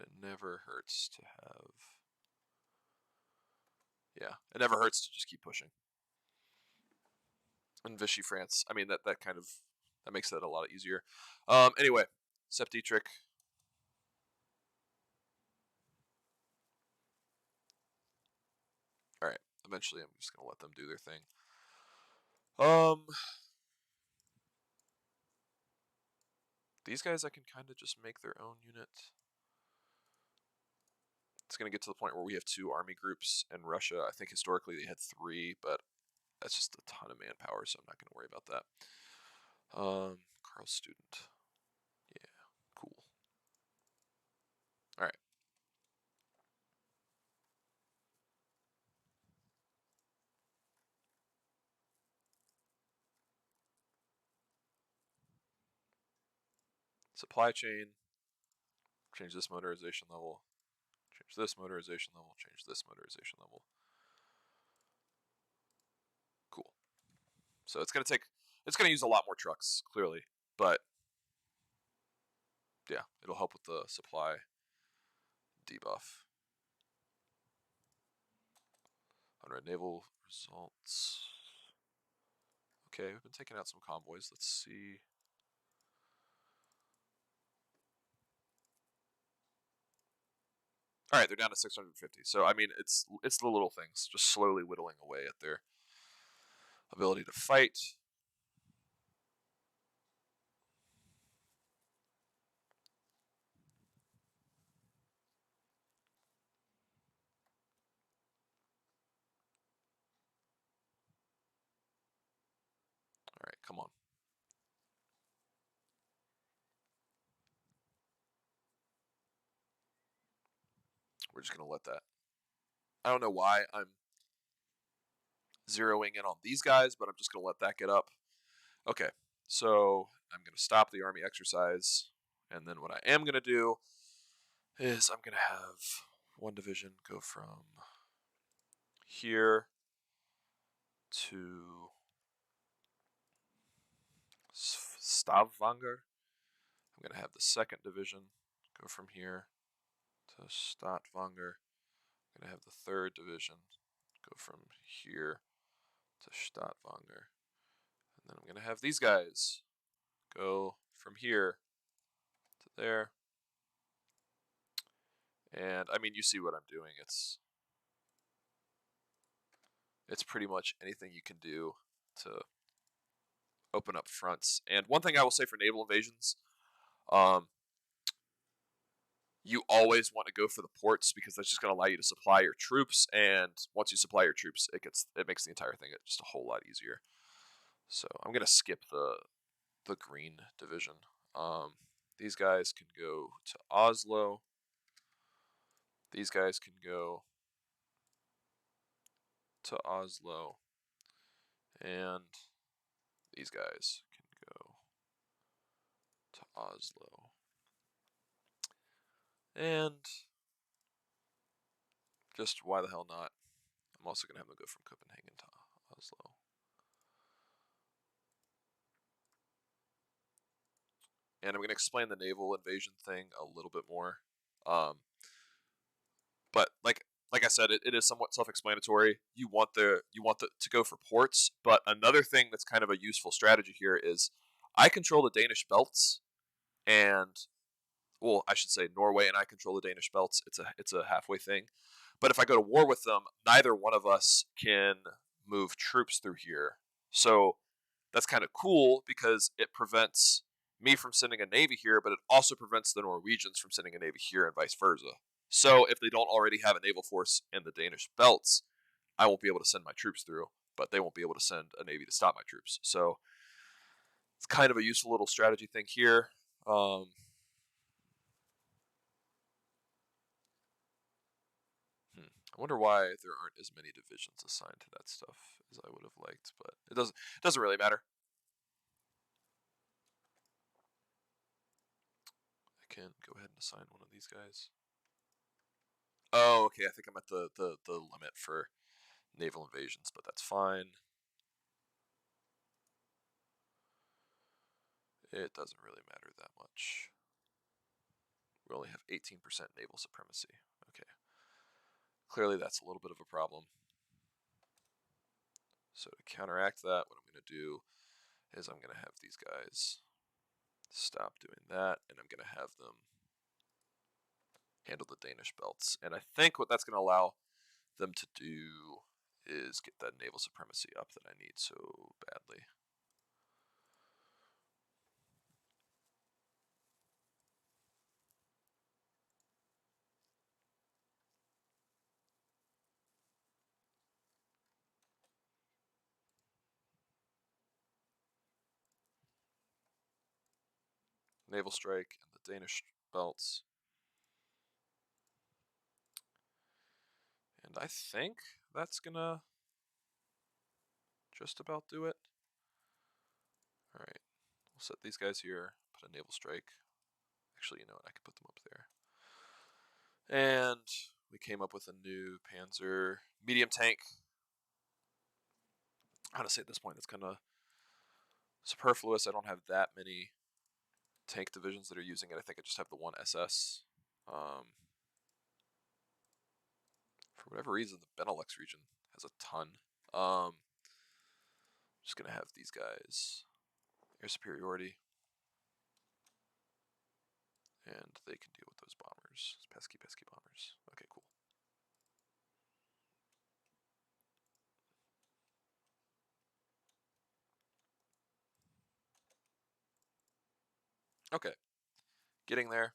it never hurts to have. Yeah, it never hurts to just keep pushing. And Vichy France, I mean that kind of that makes that a lot easier. Anyway, Sept Dietrich. All right, eventually I'm just gonna let them do their thing. These guys I can kind of just make their own unit. It's going to get to the point where we have 2 army groups in Russia. I think historically they had 3, but that's just a ton of manpower, so I'm not going to worry about that. Carl Student. Yeah, cool. All right. Supply chain. Change this motorization level. Change this motorization level. Change this motorization level. Cool. So it's going to use a lot more trucks, clearly, but yeah, it'll help with the supply debuff. Alright, naval results. Okay, we've been taking out some convoys. Let's see. All right, they're down to 650. So I mean, it's the little things, just slowly whittling away at their ability to fight. All right, come on. We're just gonna let that. I don't know why I'm zeroing in on these guys, but I'm just gonna let that get up. Okay, so I'm gonna stop the army exercise, and then what I am gonna do is I'm gonna have one division go from here to Stavanger. I'm going to have the 2nd Division go from here to Stavanger. I'm going to have the 3rd Division go from here to Stavanger. And then I'm going to have these guys go from here to there. And I mean, you see what I'm doing. It's pretty much anything you can do to open up fronts. And one thing I will say for naval invasions, you always want to go for the ports because that's just going to allow you to supply your troops. And once you supply your troops, it makes the entire thing just a whole lot easier. So I'm going to skip the green division. These guys can go to Oslo. These guys can go to Oslo. And these guys can go to Oslo. And just why the hell not? I'm also going to have them go from Copenhagen to Oslo. And I'm going to explain the naval invasion thing a little bit more. But like I said, it is somewhat self-explanatory. You want to go for ports, but another thing that's kind of a useful strategy here is I control the Danish belts, and well, I should say Norway and I control the Danish belts. It's a halfway thing. But if I go to war with them, neither one of us can move troops through here. So that's kind of cool because it prevents me from sending a navy here, but it also prevents the Norwegians from sending a navy here and vice versa. So if they don't already have a naval force in the Danish belts, I won't be able to send my troops through, but they won't be able to send a navy to stop my troops. So it's kind of a useful little strategy thing here. I wonder why there aren't as many divisions assigned to that stuff as I would have liked, but it doesn't really matter. I can go ahead and assign one of these guys. Oh, okay. I think I'm at the limit for naval invasions, but that's fine. It doesn't really matter that much. We only have 18% naval supremacy. Okay. Clearly that's a little bit of a problem. So to counteract that, what I'm going to do is I'm going to have these guys stop doing that, and I'm going to have them handle the Danish belts. And I think what that's going to allow them to do is get that naval supremacy up that I need so badly. Naval strike and the Danish belts. And I think that's going to just about do it. All right, we'll set these guys here, put a naval strike. Actually, you know what, I could put them up there. And we came up with a new Panzer medium tank. Honestly, at this point, it's kind of superfluous. I don't have that many tank divisions that are using it. I think I just have the one SS. For whatever reason, the Benelux region has a ton. Just going to have these guys air superiority. And they can deal with those bombers. Pesky, pesky bombers. Okay, cool. Okay. Getting there.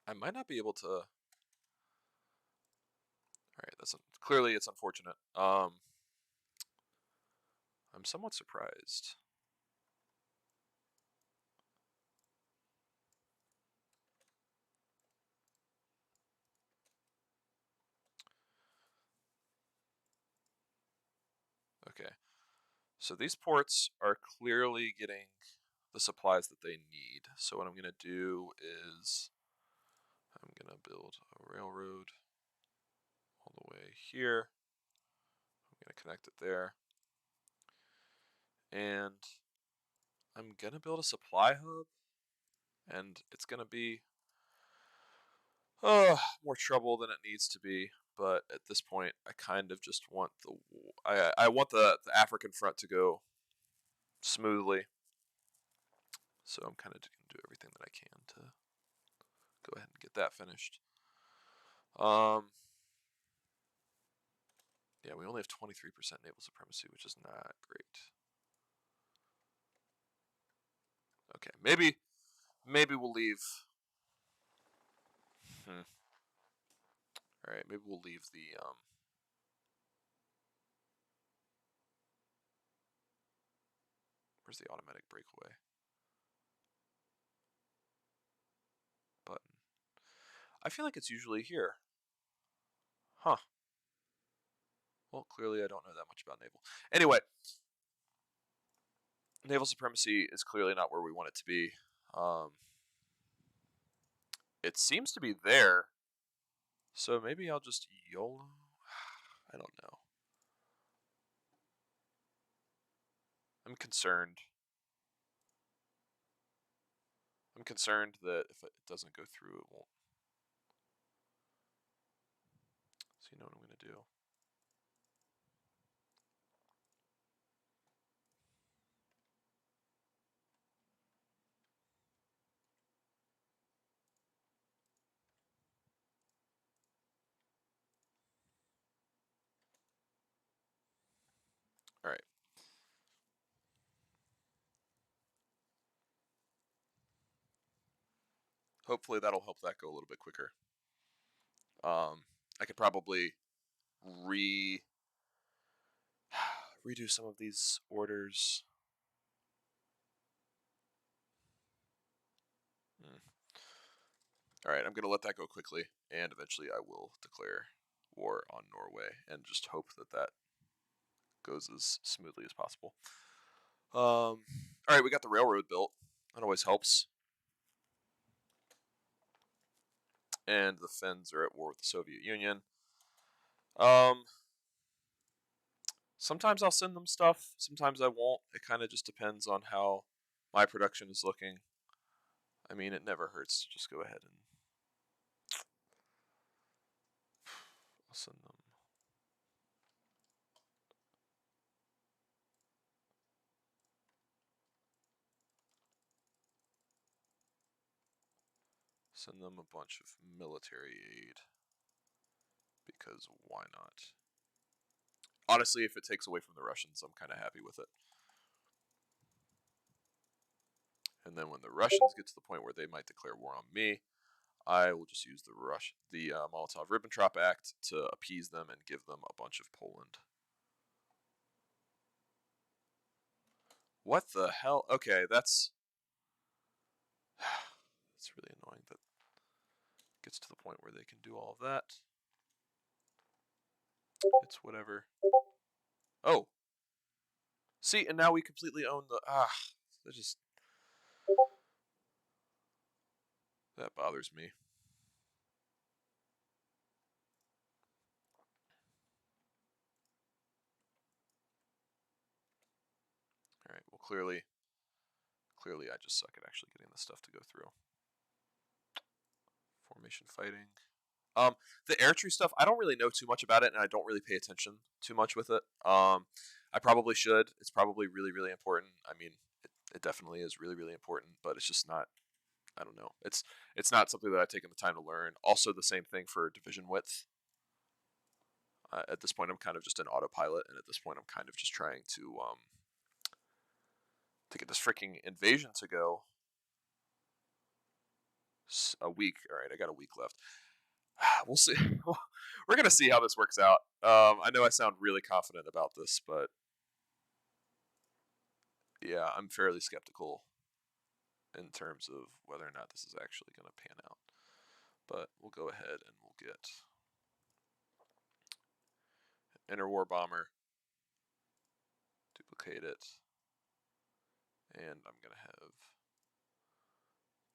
I might not be able to. All right, that's clearly it's unfortunate. I'm somewhat surprised. Okay, so these ports are clearly getting the supplies that they need. So what I'm going to do is I'm going to build a railroad all the way here. I'm going to connect it there. And I'm going to build a supply hub. And it's going to be more trouble than it needs to be. But at this point, I kind of just want I want the African front to go smoothly. So I'm kind of going to do everything that I can to go ahead and get that finished. Yeah, we only have 23% naval supremacy, which is not great. Okay, maybe we'll leave. All right, maybe we'll leave the where's the automatic breakaway button? I feel like it's usually here. Huh. Well, clearly I don't know that much about naval. Anyway, naval supremacy is clearly not where we want it to be. It seems to be there. So maybe I'll just YOLO. I don't know. I'm concerned. I'm concerned that if it doesn't go through, it won't. So you know what I'm going to do. All right. Hopefully that'll help that go a little bit quicker. I could probably redo some of these orders. All right, I'm going to let that go quickly, and eventually I will declare war on Norway and just hope that goes as smoothly as possible. All right, we got the railroad built. That always helps. And the Finns are at war with the Soviet Union. Sometimes I'll send them stuff. Sometimes I won't. It kind of just depends on how my production is looking. I mean, it never hurts to just go ahead and I'll send them. Send them a bunch of military aid. Because why not? Honestly, if it takes away from the Russians, I'm kind of happy with it. And then when the Russians get to the point where they might declare war on me, I will just use the Molotov-Ribbentrop Act to appease them and give them a bunch of Poland. What the hell? Okay, that's really annoying that it gets to the point where they can do all of that. It's whatever. Oh. See, and now we completely own the that bothers me. All right, well clearly I just suck at actually getting this stuff to go through. Formation fighting. The air tree stuff, I don't really know too much about it, and I don't really pay attention too much with it. I probably should. It's probably really, really important. I mean, it definitely is really, really important, but it's just not. I don't know. It's not something that I've taken the time to learn. Also, the same thing for division width. At this point, I'm kind of just an autopilot, and at this point, I'm kind of just trying to get this freaking invasion to go. A week. All right, I got a week left. We'll see. We're gonna see how this works out. I know I sound really confident about this, but yeah, I'm fairly skeptical in terms of whether or not this is actually gonna pan out. But we'll go ahead and we'll get interwar bomber, duplicate it, and I'm gonna have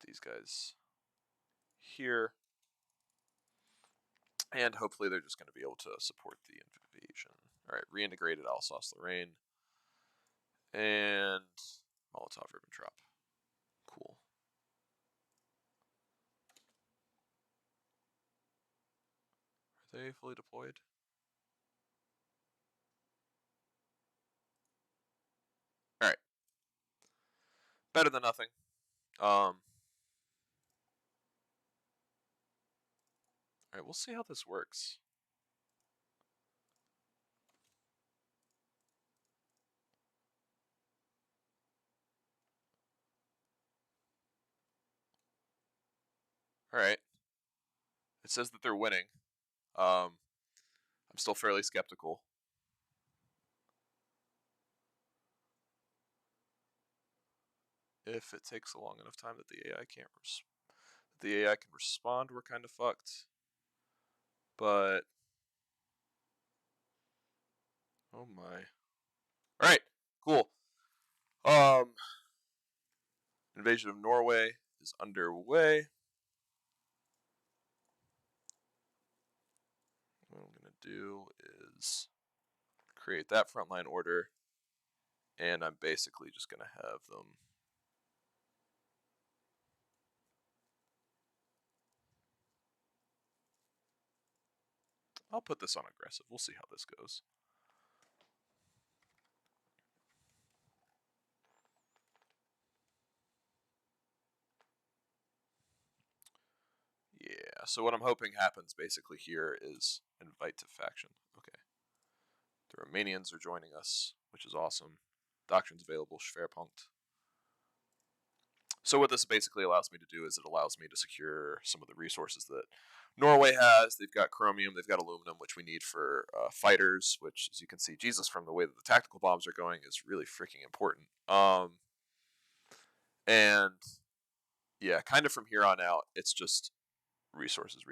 these guys here, and hopefully they're just gonna be able to support the invasion. All right, reintegrated Alsace-Lorraine and Molotov-Ribbentrop. Cool. Are they fully deployed? All right. Better than nothing. All right, we'll see how this works. All right. It says that they're winning. I'm still fairly skeptical. If it takes a long enough time that the AI can't the AI can respond, we're kind of fucked. But oh my. All right, cool. Invasion of Norway is underway. What I'm gonna do is create that frontline order, and I'm basically just gonna have them. I'll put this on aggressive. We'll see how this goes. Yeah, so what I'm hoping happens basically here is invite to faction. Okay. The Romanians are joining us, which is awesome. Doctrines available, Schwerpunkt. So what this basically allows me to do is it allows me to secure some of the resources that Norway has. They've got chromium, they've got aluminum, which we need for fighters, which, as you can see, Jesus, from the way that the tactical bombs are going, is really freaking important. And yeah, kind of from here on out, it's just resources.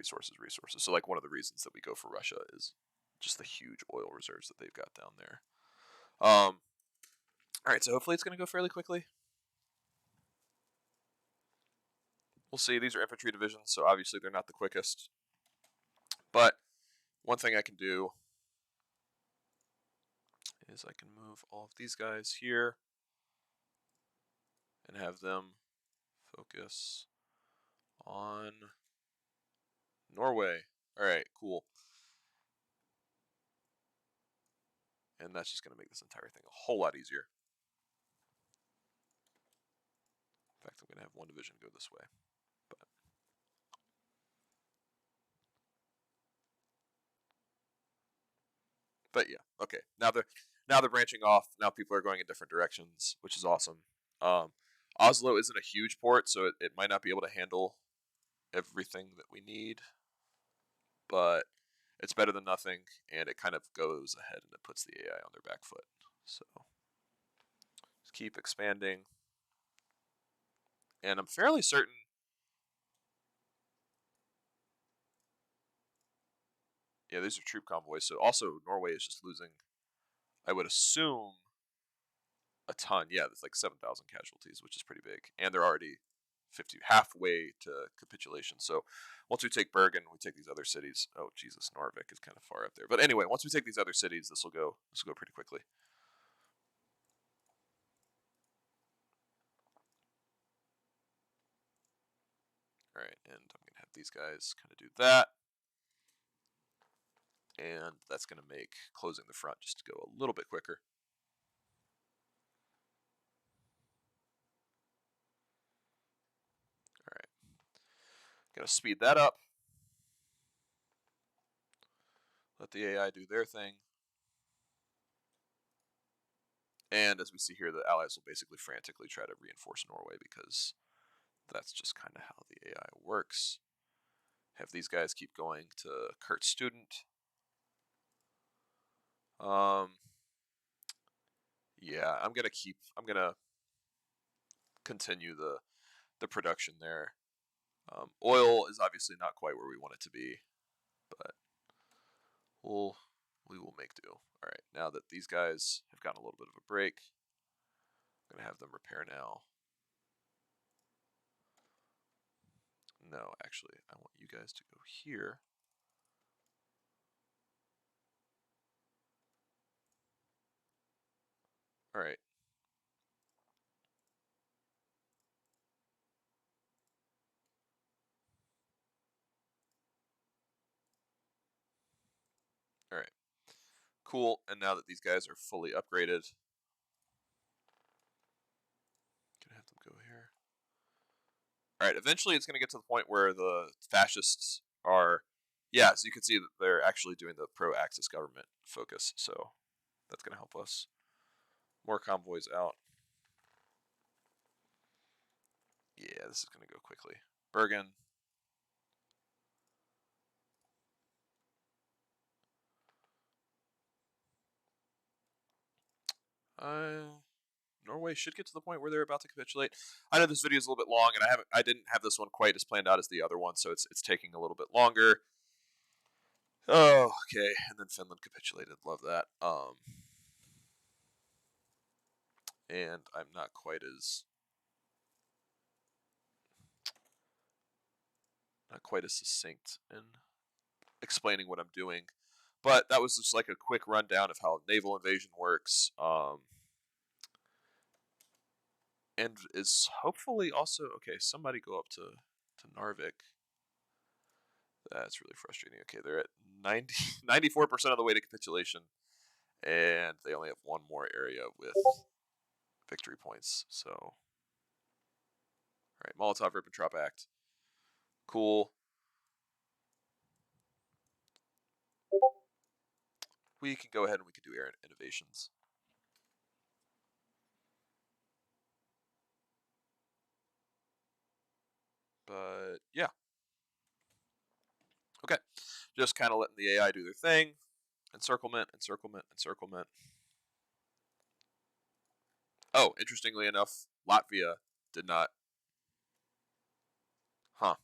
So like one of the reasons that we go for Russia is just the huge oil reserves that they've got down there. All right, so hopefully it's going to go fairly quickly. We'll see. These are infantry divisions, so obviously they're not the quickest. But one thing I can do is I can move all of these guys here and have them focus on Norway. All right, cool. And that's just going to make this entire thing a whole lot easier. In fact, I'm going to have one division go this way. But yeah, okay. Now they're branching off. Now people are going in different directions, which is awesome. Oslo isn't a huge port, so it might not be able to handle everything that we need, but it's better than nothing, and it kind of goes ahead and it puts the AI on their back foot. So just keep expanding, and I'm fairly certain. Yeah, these are troop convoys. So also Norway is just losing, I would assume, a ton. Yeah, there's like 7,000 casualties, which is pretty big, and they're already halfway to capitulation. So once we take Bergen, we take these other cities. Oh Jesus, Narvik is kind of far up there. But anyway, once we take these other cities, this will go pretty quickly. All right, and I'm gonna have these guys kind of do that, and that's gonna make closing the front just go a little bit quicker. All right, gonna speed that up. Let the AI do their thing. And as we see here, the Allies will basically frantically try to reinforce Norway because that's just kind of how the AI works. Have these guys keep going to Kurt Student. Yeah, I'm gonna continue the production there. Oil is obviously not quite where we want it to be, but we will make do. All right, now that these guys have gotten a little bit of a break, I'm gonna have them repair now. No, actually, I want you guys to go here. All right. All right. Cool. And now that these guys are fully upgraded, gonna have them go here. All right. Eventually, it's gonna get to the point where the fascists are. Yeah, so you can see that they're actually doing the pro-Axis government focus. So that's gonna help us. More convoys out. Yeah, this is gonna go quickly. Bergen. Norway should get to the point where they're about to capitulate. I know this video is a little bit long, and I didn't have this one quite as planned out as the other one, so it's taking a little bit longer. Oh, okay, and then Finland capitulated. Love that. And I'm not quite as succinct in explaining what I'm doing, but that was just like a quick rundown of how naval invasion works. And is hopefully also okay. Somebody go up to Narvik. That's really frustrating. Okay, they're at 94% of the way to capitulation, and they only have one more area with victory points. So, all right, Molotov-Ribbentrop Act. Cool. We can go ahead and we can do air innovations. But yeah. Okay. Just kind of letting the AI do their thing. Encirclement, encirclement, encirclement. Oh, interestingly enough, Latvia did not. Huh.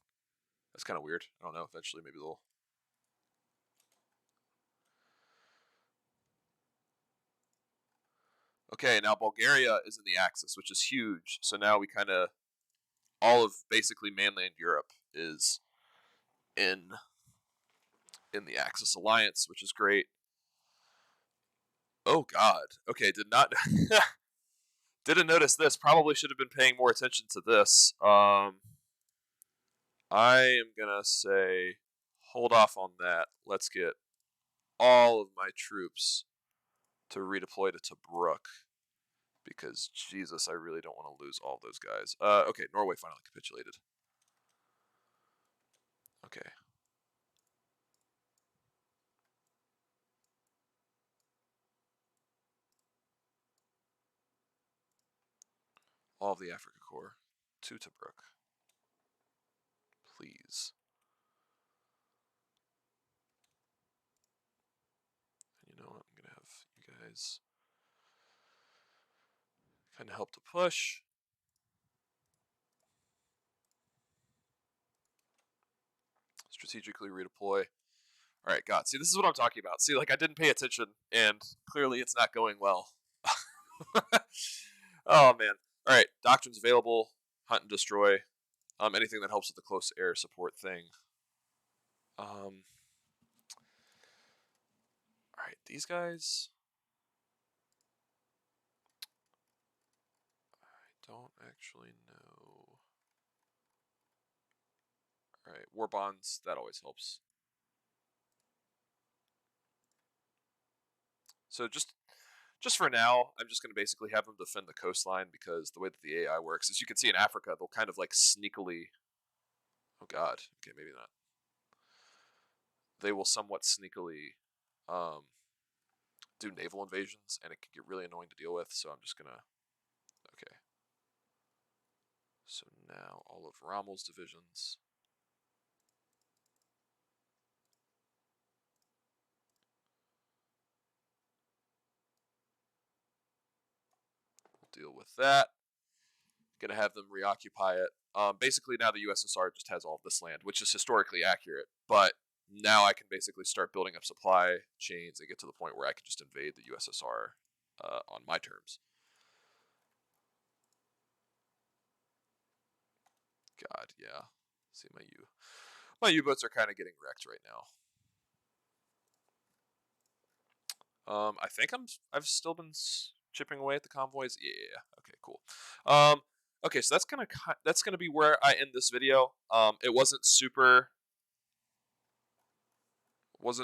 That's kind of weird. I don't know. Eventually, maybe they'll. Okay, now Bulgaria is in the Axis, which is huge. So now we kind of all of basically mainland Europe is in the Axis alliance, which is great. Oh God. Okay, did not didn't notice this. Probably should have been paying more attention to this. I am gonna say hold off on that. Let's get all of my troops to redeploy to Tobruk because Jesus, I really don't want to lose all of those guys. Okay, Norway finally capitulated. Okay. All of the Africa Corps to Tobruk. Please. And you know what? I'm going to have you guys kind of help to push. Strategically redeploy. All right, God. See, this is what I'm talking about. See, like, I didn't pay attention, and clearly it's not going well. Oh, man. All right, doctrines available. Hunt and destroy. Anything that helps with the close air support thing. All right, these guys. I don't actually know. All right, war bonds. That always helps. So just for now, I'm just going to basically have them defend the coastline because the way that the AI works, as you can see in Africa, they'll kind of like sneakily. Oh God. Okay, maybe not. They will somewhat sneakily do naval invasions, and it can get really annoying to deal with. So I'm just gonna. Okay. So now all of Rommel's divisions. We'll deal with that. Gonna have them reoccupy it. Basically, now the USSR just has all of this land, which is historically accurate. But now I can basically start building up supply chains and get to the point where I can just invade the USSR on my terms. God, yeah. See, my U-boats are kind of getting wrecked right now. I think I've still been chipping away at the convoys. Yeah. Okay. Cool. Okay. So that's gonna be where I end this video. It wasn't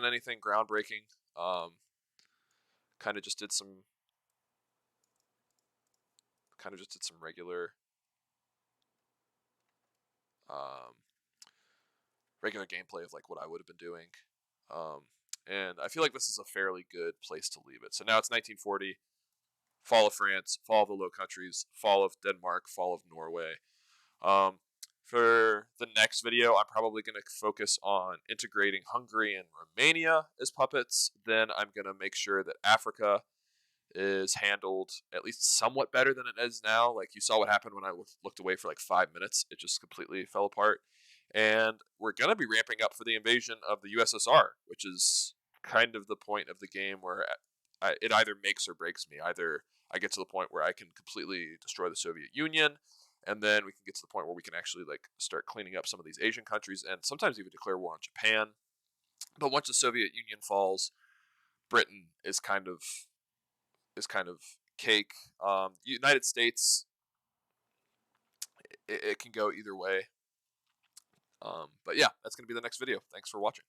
anything groundbreaking. Kind of just did some regular um regular gameplay of like what I would have been doing. And I feel like this is a fairly good place to leave it. So now it's 1940. Fall of France, fall of the Low Countries, fall of Denmark, fall of Norway. Um, for the next video, I'm probably going to focus on integrating Hungary and Romania as puppets. Then I'm going to make sure that Africa is handled at least somewhat better than it is now. Like you saw what happened when I looked away for like 5 minutes. It just completely fell apart. And we're going to be ramping up for the invasion of the USSR, which is kind of the point of the game where it either makes or breaks me. Either I get to the point where I can completely destroy the Soviet Union, and then we can get to the point where we can actually like start cleaning up some of these Asian countries and sometimes even declare war on Japan. But once the Soviet Union falls, Britain is kind of cake. United States, it can go either way. But yeah, that's going to be the next video. Thanks for watching.